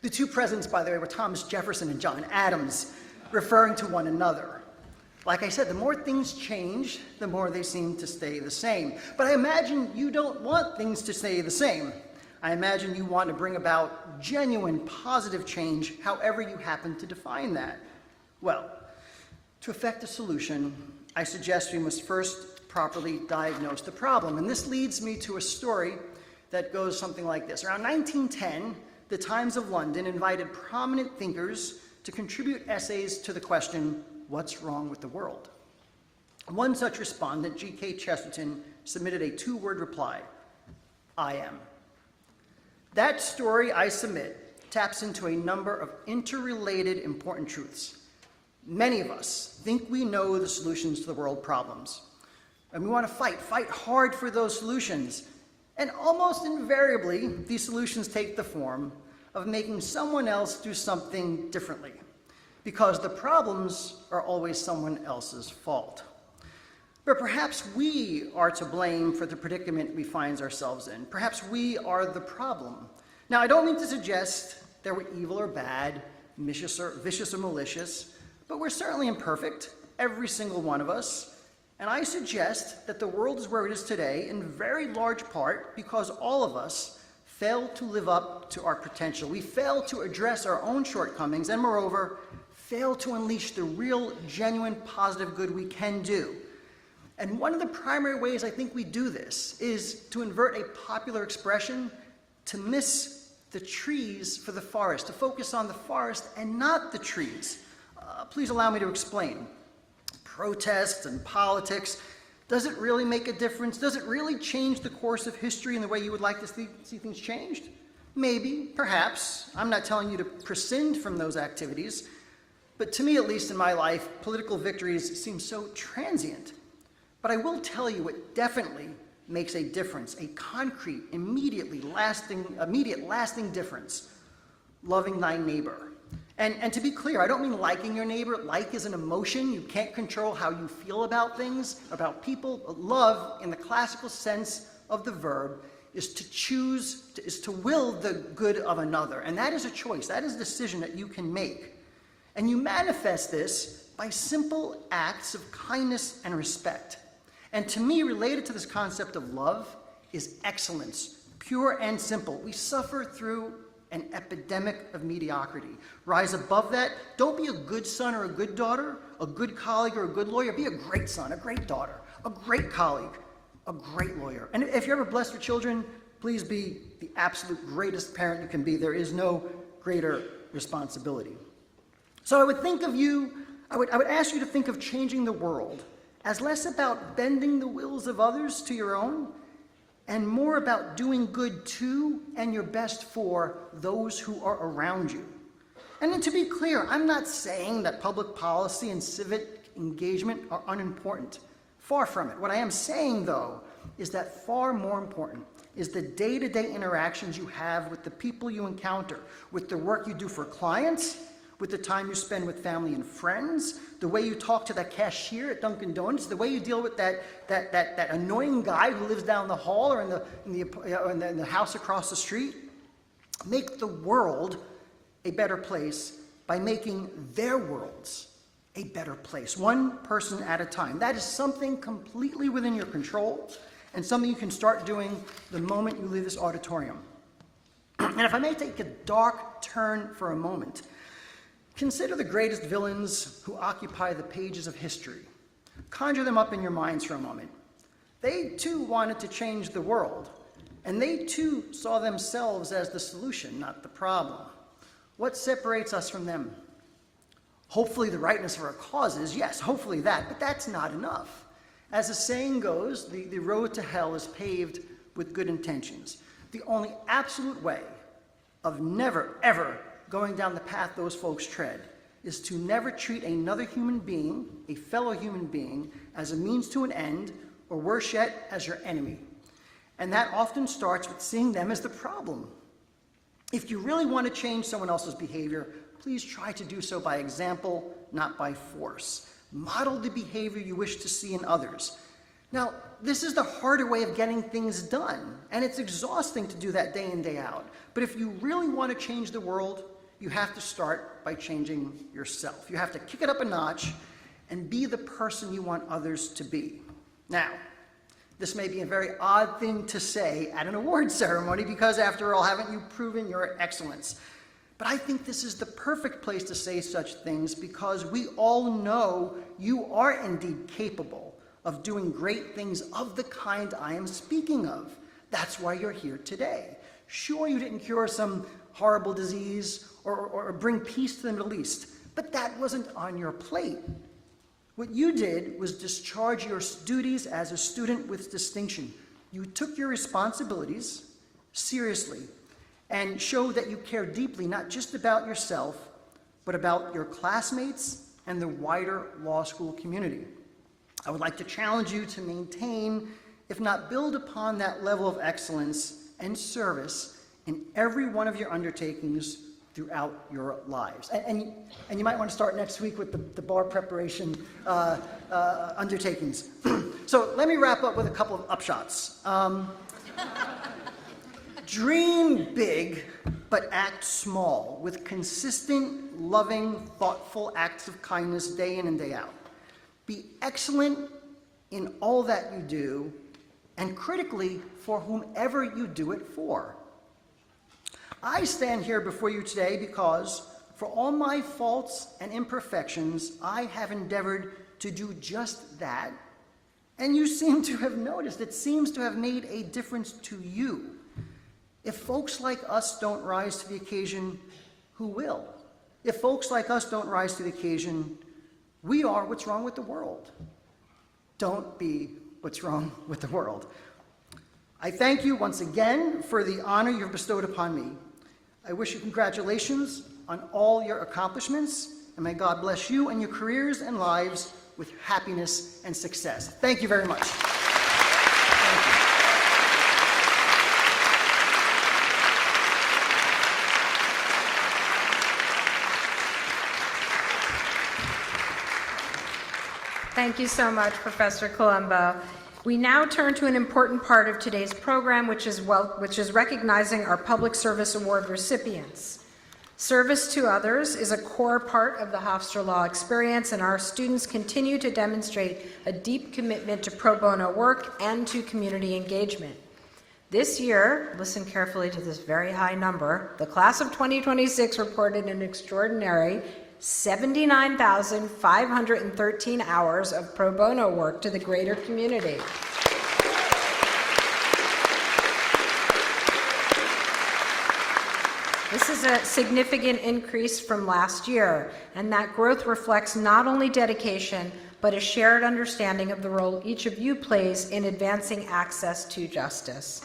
Speaker 7: The two presidents, by the way, were Thomas Jefferson and John Adams, referring to one another. Like I said, the more things change, the more they seem to stay the same. But I imagine you don't want things to stay the same. I imagine you want to bring about genuine positive change, however you happen to define that. Well, to effect a solution, I suggest we must first properly diagnose the problem. And this leads me to a story that goes something like this. Around 1910, the Times of London invited prominent thinkers to contribute essays to the question, what's wrong with the world? One such respondent, G.K. Chesterton, submitted a two-word reply, I am. That story I submit taps into a number of interrelated important truths. Many of us think we know the solutions to the world problems, and we want to fight hard for those solutions. And almost invariably, these solutions take the form of making someone else do something differently. because the problems are always someone else's fault. But perhaps we are to blame for the predicament we find ourselves in. Perhaps we are the problem. Now, I don't mean to suggest that we're evil or bad, vicious or malicious, but we're certainly imperfect, every single one of us. And I suggest that the world is where it is today in very large part because all of us failed to live up to our potential. We failed to address our own shortcomings and, moreover, failed to unleash the real, genuine, positive good we can do. And one of the primary ways I think we do this is to invert a popular expression, to miss the trees for the forest, to focus on the forest and not the trees. Please allow me to explain. Protests and politics, does it really make a difference? Does it really change the course of history in the way you would like to see things changed? Maybe, perhaps. I'm not telling you to prescind from those activities, but to me, at least in my life, political victories seem so transient. But I will tell you it definitely makes a difference, a concrete, immediate lasting difference. Loving thy neighbor. And to be clear, I don't mean liking your neighbor. Like is an emotion. You can't control how you feel about things, about people. Love, in the classical sense of the verb, is to choose, is to will the good of another. And that is a choice. That is a decision that you can make. And you manifest this by simple acts of kindness and respect. And to me, related to this concept of love is excellence, pure and simple. We suffer through an epidemic of mediocrity. Rise above that. Don't be a good son or a good daughter, a good colleague or a good lawyer. Be a great son, a great daughter, a great colleague, a great lawyer. And if you're ever blessed with children, please be the absolute greatest parent you can be. There is no greater responsibility. So I would think of you, I would ask you to think of changing the world as less about bending the wills of others to your own and more about doing good to and your best for those who are around you. And then to be clear, I'm not saying that public policy and civic engagement are unimportant. Far from it. What I am saying, though, is that far more important is the day-to-day interactions you have with the people you encounter, with the work you do for clients, with the time you spend with family and friends, the way you talk to that cashier at Dunkin' Donuts, the way you deal with that annoying guy who lives down the hall or in the house across the street. Make the world a better place by making their worlds a better place, one person at a time. That is something completely within your control and something you can start doing the moment you leave this auditorium. And if I may take a dark turn for a moment, consider the greatest villains who occupy the pages of history. Conjure them up in your minds for a moment. They too wanted to change the world, and they too saw themselves as the solution, not the problem. What separates us from them? Hopefully the rightness of our causes, yes, hopefully that, but that's not enough. As the saying goes, the road to hell is paved with good intentions. The only absolute way of never, ever going down the path those folks tread is to never treat another human being, a fellow human being, as a means to an end, or worse yet, as your enemy. And that often starts with seeing them as the problem. If you really want to change someone else's behavior, please try to do so by example, not by force. Model the behavior you wish to see in others. Now, this is the harder way of getting things done, and it's exhausting to do that day in, day out. But if you really want to change the world, you have to start by changing yourself. You have to kick it up a notch and be the person you want others to be. Now, this may be a very odd thing to say at an award ceremony because, after all, haven't you proven your excellence? But I think this is the perfect place to say such things because we all know you are indeed capable of doing great things of the kind I am speaking of. That's why you're here today. Sure, you didn't cure some horrible disease or bring peace to the Middle East, but that wasn't on your plate. What you did was discharge your duties as a student with distinction. You took your responsibilities seriously and showed that you care deeply, not just about yourself, but about your classmates and the wider law school community. I would like to challenge you to maintain, if not build upon, that level of excellence and service in every one of your undertakings throughout your lives. And you might want to start next week with the bar preparation undertakings. So let me wrap up with a couple of upshots. Dream big, but act small, with consistent, loving, thoughtful acts of kindness day in and day out. Be excellent in all that you do, and critically, for whomever you do it for. I stand here before you today because, for all my faults and imperfections, I have endeavored to do just that, and you seem to have noticed it seems to have made a difference to you. If folks like us don't rise to the occasion, who will? If folks like us don't rise to the occasion, we are what's wrong with the world. Don't be what's wrong with the world. I thank you once again for the honor you've bestowed upon me. I wish you congratulations on all your accomplishments, and may God bless you and your careers and lives with happiness and success. Thank you very much.
Speaker 1: Thank you so much, Professor Colombo. We now turn to an important part of today's program, which is recognizing our Public Service Award recipients. Service to others is a core part of the Hofstra Law experience, and our students continue to demonstrate a deep commitment to pro bono work and to community engagement. This year, listen carefully to this very high number, the class of 2026 reported an extraordinary 79,513 hours of pro bono work to the greater community. This is a significant increase from last year, and that growth reflects not only dedication, but a shared understanding of the role each of you plays in advancing access to justice.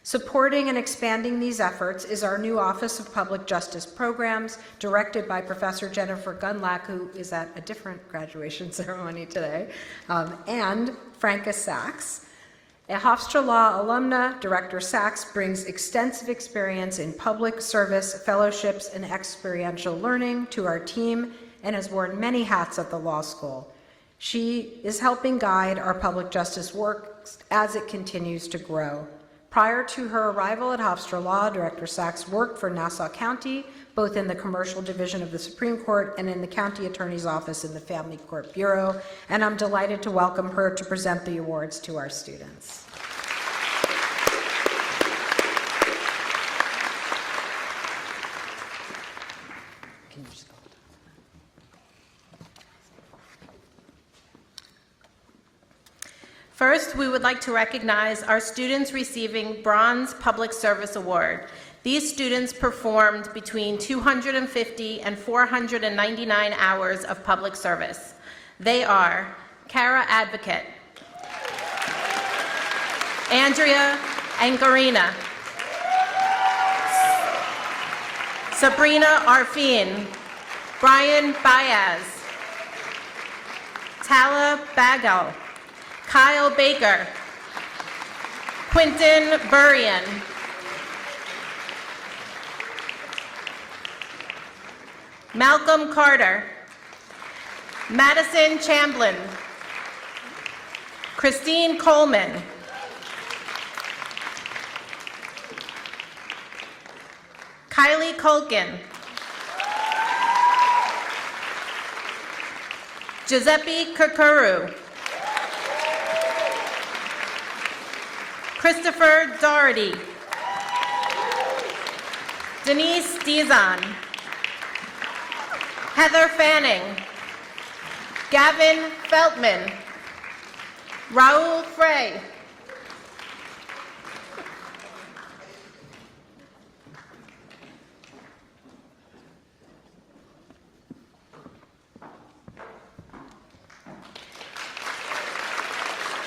Speaker 1: Supporting and expanding these efforts is our new Office of Public Justice Programs, directed by Professor Jennifer Gunlack, who is at a different graduation ceremony today, and Franca Sachs. A Hofstra Law alumna, Director Sachs brings extensive experience in public service, fellowships, and experiential learning to our team and has worn many hats at the law school. She is helping guide our public justice work as it continues to grow. Prior to her arrival at Hofstra Law, Director Sachs worked for Nassau County, both in the Commercial Division of the Supreme Court and in the County Attorney's Office in the Family Court Bureau, and I'm delighted to welcome her to present the awards to our students.
Speaker 8: First, we would like to recognize our students receiving Bronze Public Service Award. These students performed between 250 and 499 hours of public service. They are Cara Advocate, Andrea Angarina, Sabrina Arfin, Brian Baez, Tala Bagal, Kyle Baker, Quinton Burian, Malcolm Carter, Madison Chamblin, Christine Coleman, Kylie Culkin, Giuseppe Kukuru, Christopher Doherty, Denise Dizon, Heather Fanning, Gavin Feltman, Raul Frey,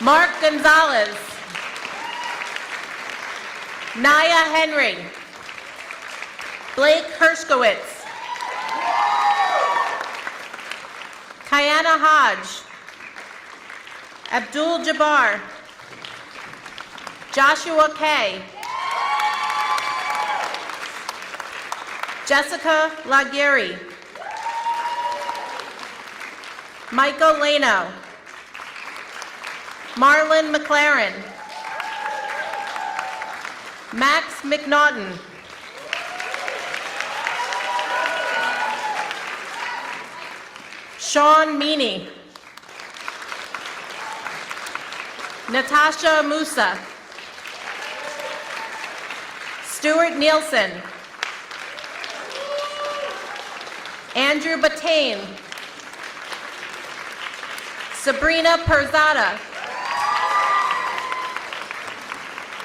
Speaker 8: Mark Gonzalez, Naya Henry, Blake Hershkowitz, Kayana Hodge, Abdul Jabbar, Joshua Kay, Jessica Laguerre. Michael Leno. Marlon McLaren. Max McNaughton. Sean Meany. Natasha Musa. Stuart Nielsen. Andrew Batain. Sabrina Perzada.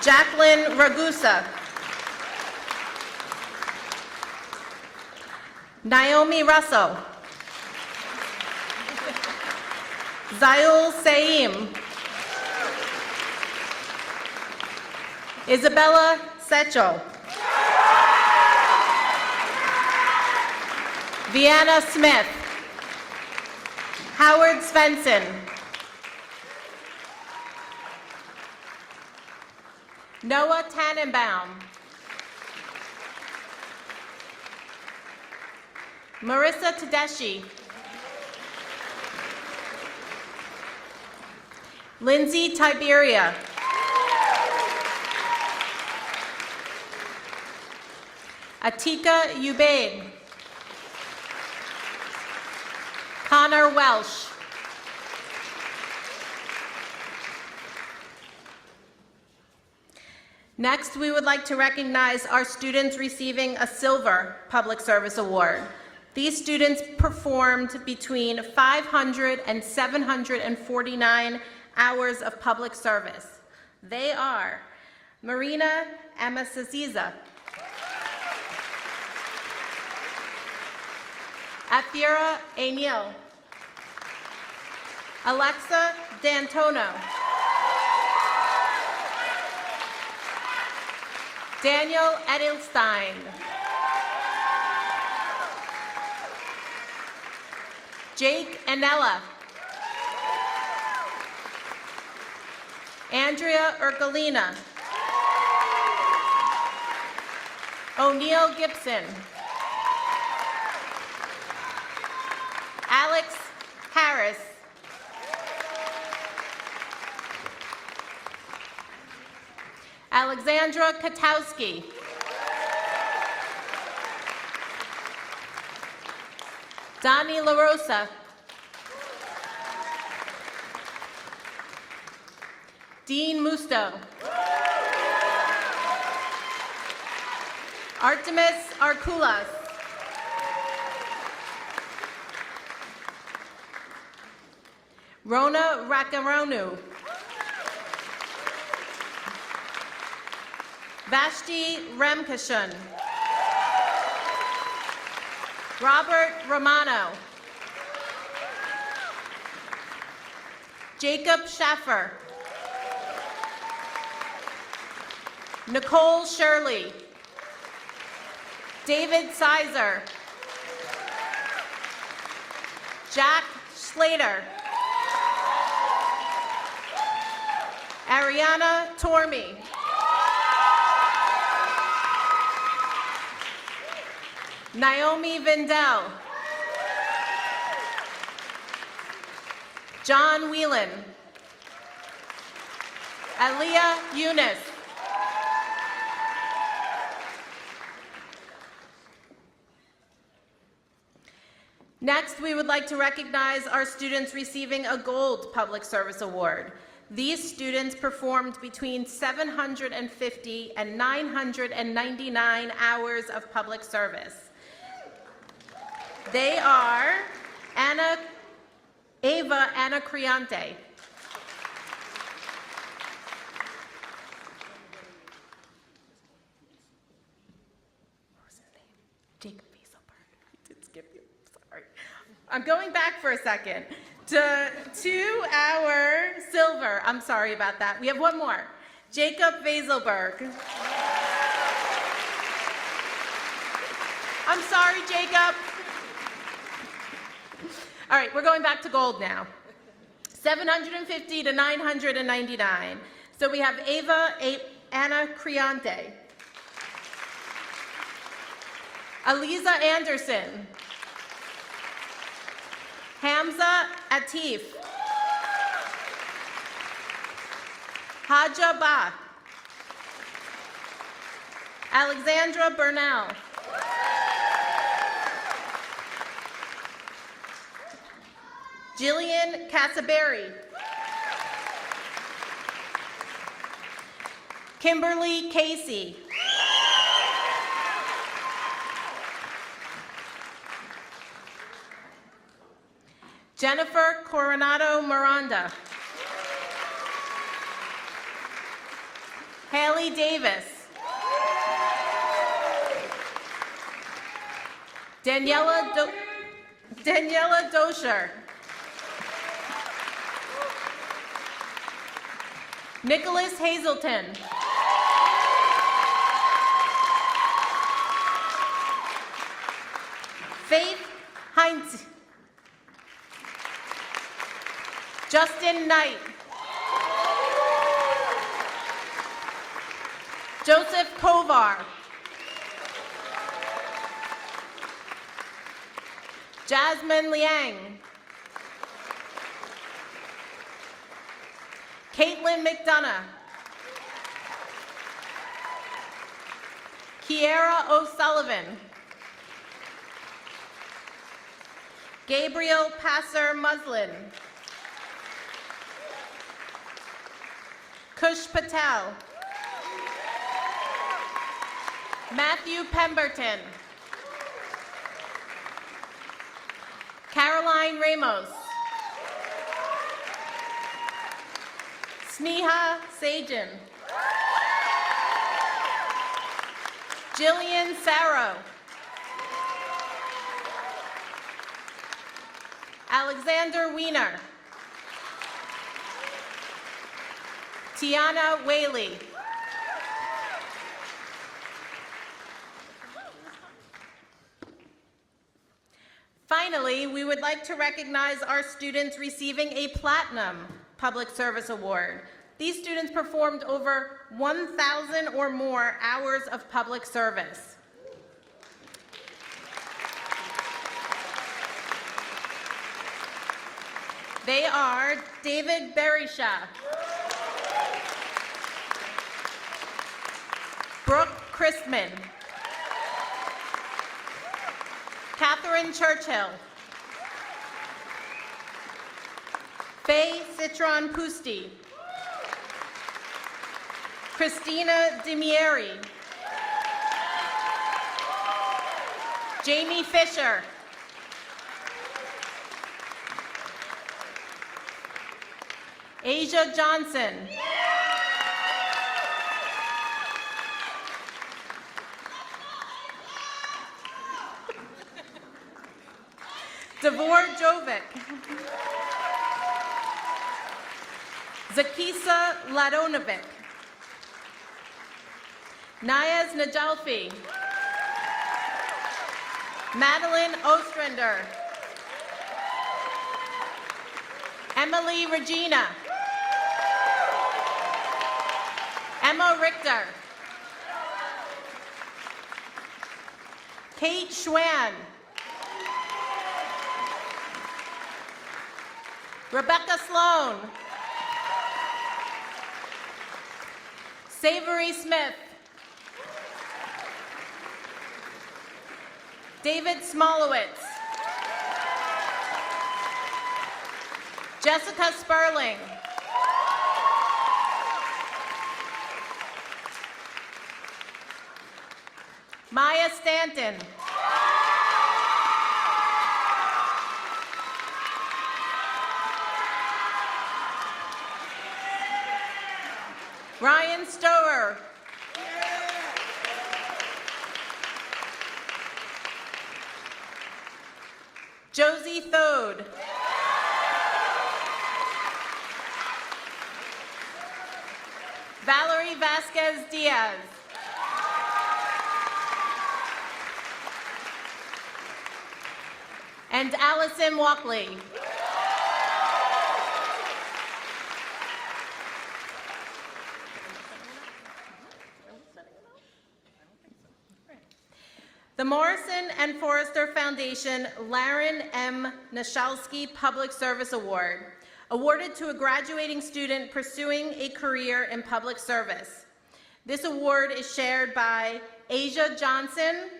Speaker 8: Jacqueline Ragusa. Naomi Russell. Zayul Saim. Isabella Secho. Vienna Smith. Howard Svensson. Noah Tannenbaum. Marissa Tedeschi. Lindsay Tiberia. Atika Ubaid. Connor Welsh. Next, we would like to recognize our students receiving a Silver Public Service Award. These students performed between 500 and 749 hours of public service. They are Marina Amasaziza, Athira O'Neill, Alexa D'Antono, Daniel Edelstein, Jake Anella, Andrea Urgalina, O'Neill Gibson, Alex Harris, Alexandra Katowski, Donnie LaRosa, Dean Musto, Artemis Arkulas, Rona Rakaronu, Vashti Ramkishan, Robert Romano, Jacob Schaffer, Nicole Shirley, David Sizer, Jack Slater, Ariana Tormey, Naomi Vindell, John Whelan, Aliyah Yunus, next, we would like to recognize our students receiving a Gold Public Service Award. These students performed between 750 and 999 hours of public service. They are Ava Anacreante, Jacob Wieselberg. I did skip you. Sorry. I'm going back for a second to our silver. I'm sorry about that. We have one more. Jacob Wieselberg. I'm sorry, Jacob. All right, we're going back to gold now. 750 to 999. So we have Ava Anacreante, Aliza Anderson. Hamza Atif. Haja Ba. Alexandra Burnell. Jillian Casaberry. Kimberly Casey. Jennifer Coronado Miranda. Haley Davis. Daniela Dosher. Nicholas Hazelton. Faith Heinz. Justin Knight. Joseph Kovar. Jasmine Liang. Caitlin McDonough. Kiera O'Sullivan. Gabriel Passer Muslin. Kush Patel. Matthew Pemberton. Caroline Ramos. Sneha Sajan. Jillian Sarrow. Alexander Wiener. Tiana Whaley. Finally, we would like to recognize our students receiving a Platinum Public Service Award. These students performed over 1,000 or more hours of public service. They are David Berisha, Brooke Christman, Catherine Churchill, Faye Citron Pusti, Christina Dimieri, Jamie Fisher, Asia Johnson, Devor Jovic, Zakisa Ladonovic, Nayaz Najalfi, Madeline Ostrander, Emily Regina, Emma Richter, Kate Schwan, Rebecca Sloan, Savory Smith, David Smolowitz, Jessica Sperling, Maya Stanton, Ryan Stower, Josie Thode, Valerie Vasquez Diaz, and Allison Walkley. The Morrison and Forrester Foundation Laren M. Nashalski Public Service Award, awarded to a graduating student pursuing a career in public service. This award is shared by Asia Johnson,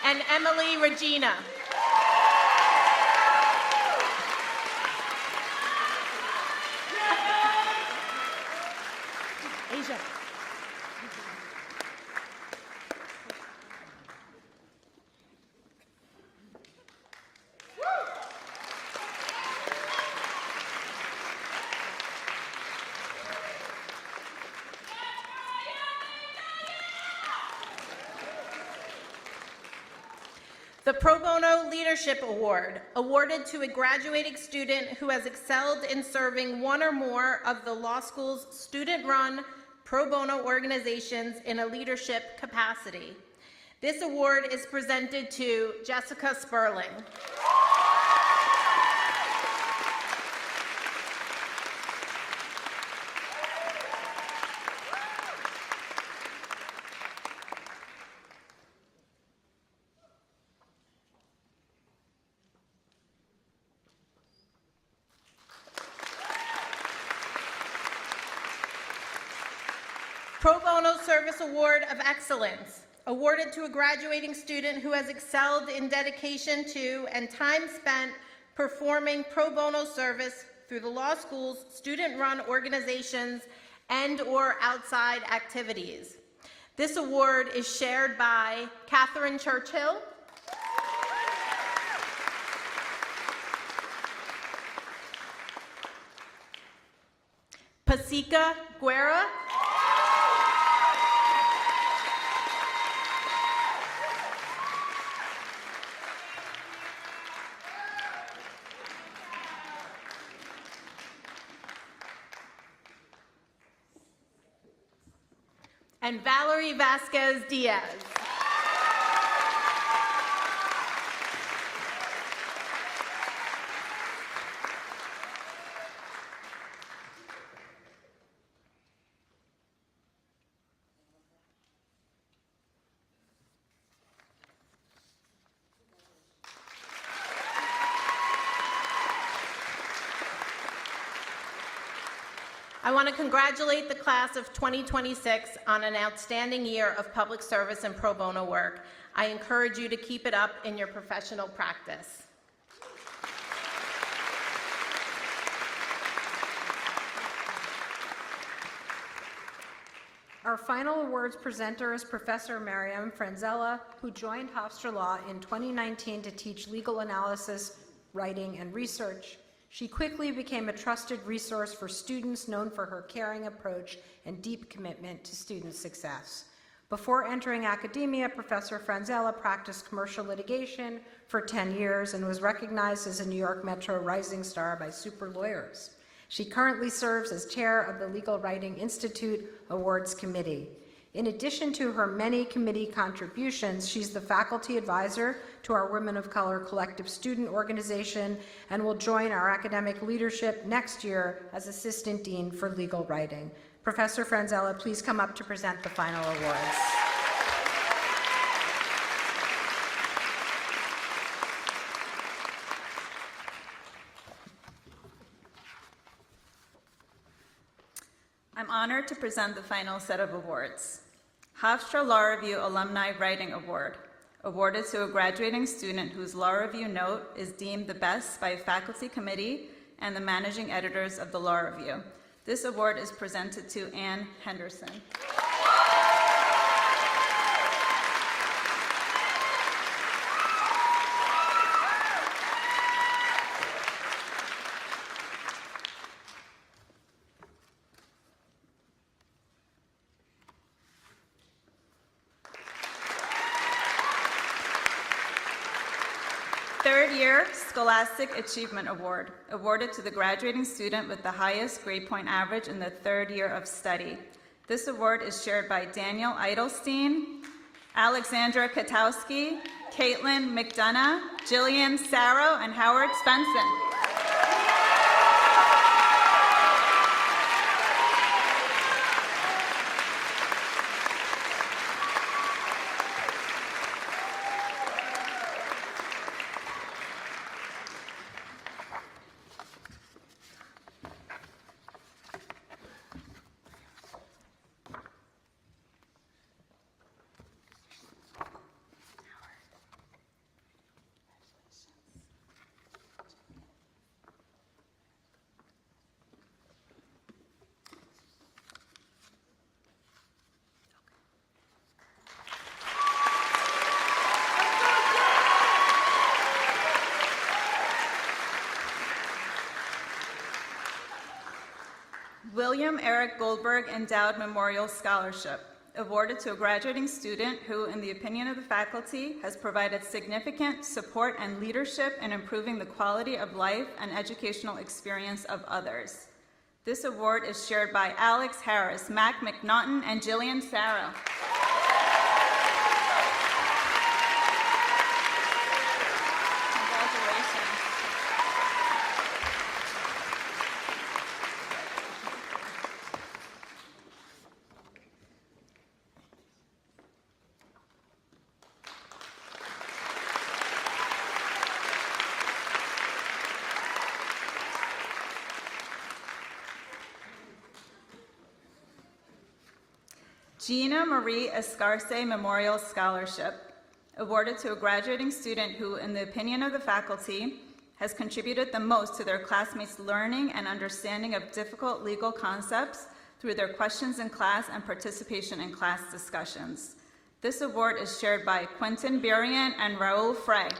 Speaker 8: and Emily Regina. Asia. The Pro Bono Leadership Award, awarded to a graduating student who has excelled in serving one or more of the law school's student-run pro bono organizations in a leadership capacity. This award is presented to Jessica Sperling. Pro Bono Service Award of Excellence, awarded to a graduating student who has excelled in dedication to and time spent performing pro bono service through the law school's student-run organizations and/or outside activities. This award is shared by Catherine Churchill, Pasika Guerra, and Valerie Vasquez Diaz. I want to congratulate the class of 2026 on an outstanding year of public service and pro bono work. I encourage you to keep it up in your professional practice.
Speaker 1: Our final awards presenter is Professor Miriam Franzella, who joined Hofstra Law in 2019 to teach legal analysis, writing, and research. She quickly became a trusted resource for students, known for her caring approach and deep commitment to student success. Before entering academia, Professor Franzella practiced commercial litigation for 10 years and was recognized as a New York Metro Rising Star by Super Lawyers. She currently serves as chair of the Legal Writing Institute Awards Committee. In addition to her many committee contributions, she's the faculty advisor to our Women of Color Collective Student Organization and will join our academic leadership next year as Assistant Dean for Legal Writing. Professor Franzella, please come up to present the final awards.
Speaker 9: I'm honored to present the final set of awards. Hofstra Law Review Alumni Writing Award, awarded to a graduating student whose law review note is deemed the best by a faculty committee and the managing editors of the Law Review. This award is presented to Ann Henderson. Third year Scholastic Achievement Award, awarded to the graduating student with the highest grade point average in the third year of study. This award is shared by Daniel Eidelstein, Alexandra Katowski, Caitlin McDonough, Jillian Sarrow, and Howard Svensson. William Eric Goldberg Endowed Memorial Scholarship, awarded to a graduating student who, in the opinion of the faculty, has provided significant support and leadership in improving the quality of life and educational experience of others. This award is shared by Alex Harris, Mac McNaughton, and Jillian Farrow. Congratulations. Gina Marie Escarce Memorial Scholarship, awarded to a graduating student who, in the opinion of the faculty, has contributed the most to their classmates' learning and understanding of difficult legal concepts through their questions in class and participation in class discussions. This award is shared by Quentin Berrien and Raul Frey.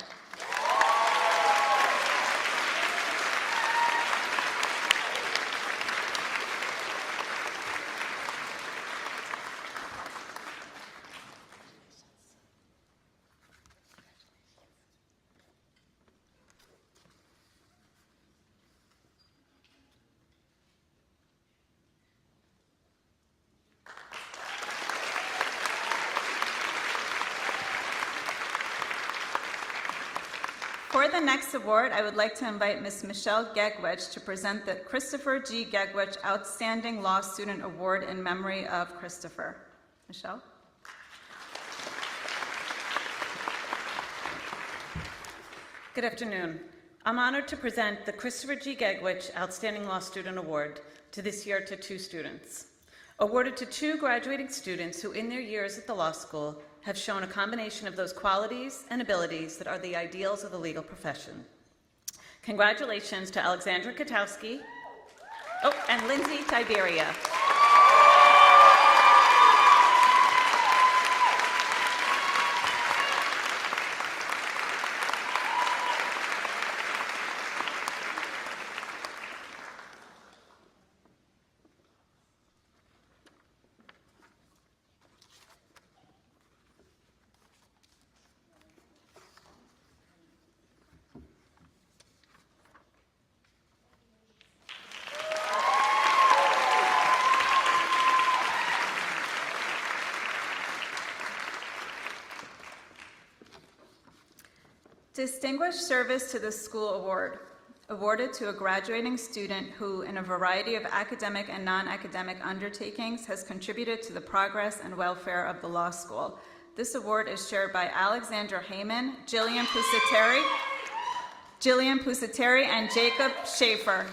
Speaker 9: For the next award, I would like to invite Ms. Michelle Gegwich to present the Christopher G. Gegwich Outstanding Law Student Award in memory of Christopher. Michelle?
Speaker 10: Good afternoon. I'm honored to present the Christopher G. Gegwich Outstanding Law Student Award to this year to two students. Awarded to two graduating students who in their years at the law school have shown a combination of those qualities and abilities that are the ideals of the legal profession. Congratulations to Alexandra Katowski, and Lindsay Tiberia.
Speaker 9: Distinguished Service to the School Award, awarded to a graduating student who, in a variety of academic and non-academic undertakings, has contributed to the progress and welfare of the law school. This award is shared by Alexandra Heyman, Jillian Pusateri, and Jacob Schaefer.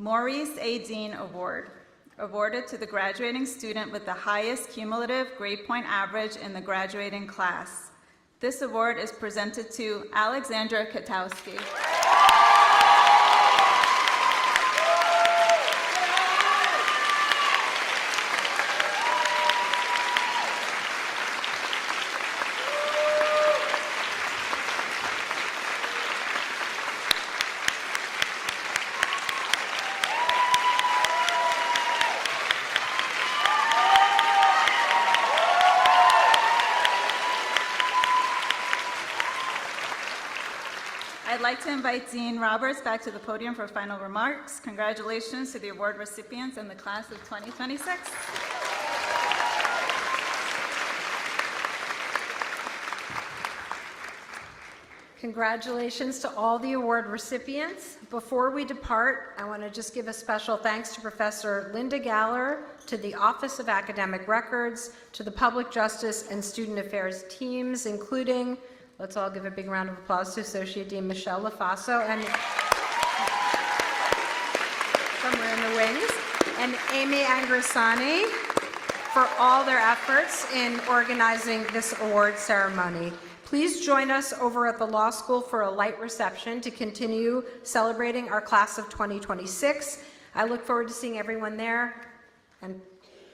Speaker 9: Maurice A. Dean Award, awarded to the graduating student with the highest cumulative grade point average in the graduating class. This award is presented to Alexandra Katowski. I'd like to invite Dean Roberts back to the podium for final remarks. Congratulations to the award recipients in the class of 2026.
Speaker 1: Congratulations to all the award recipients. Before we depart, I want to just give a special thanks to Professor Linda Galler, to the Office of Academic Records, to the Public Justice and Student Affairs teams, including, let's all give a big round of applause to Associate Dean Michelle LaFaso and somewhere in the wings, and Amy Angrisani for all their efforts in organizing this award ceremony. Please join us over at the law school for a light reception to continue celebrating our class of 2026. I look forward to seeing everyone there, and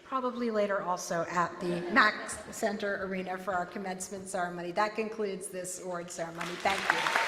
Speaker 1: probably later also at the Mack Center Arena for our commencement ceremony. That concludes this award ceremony. Thank you.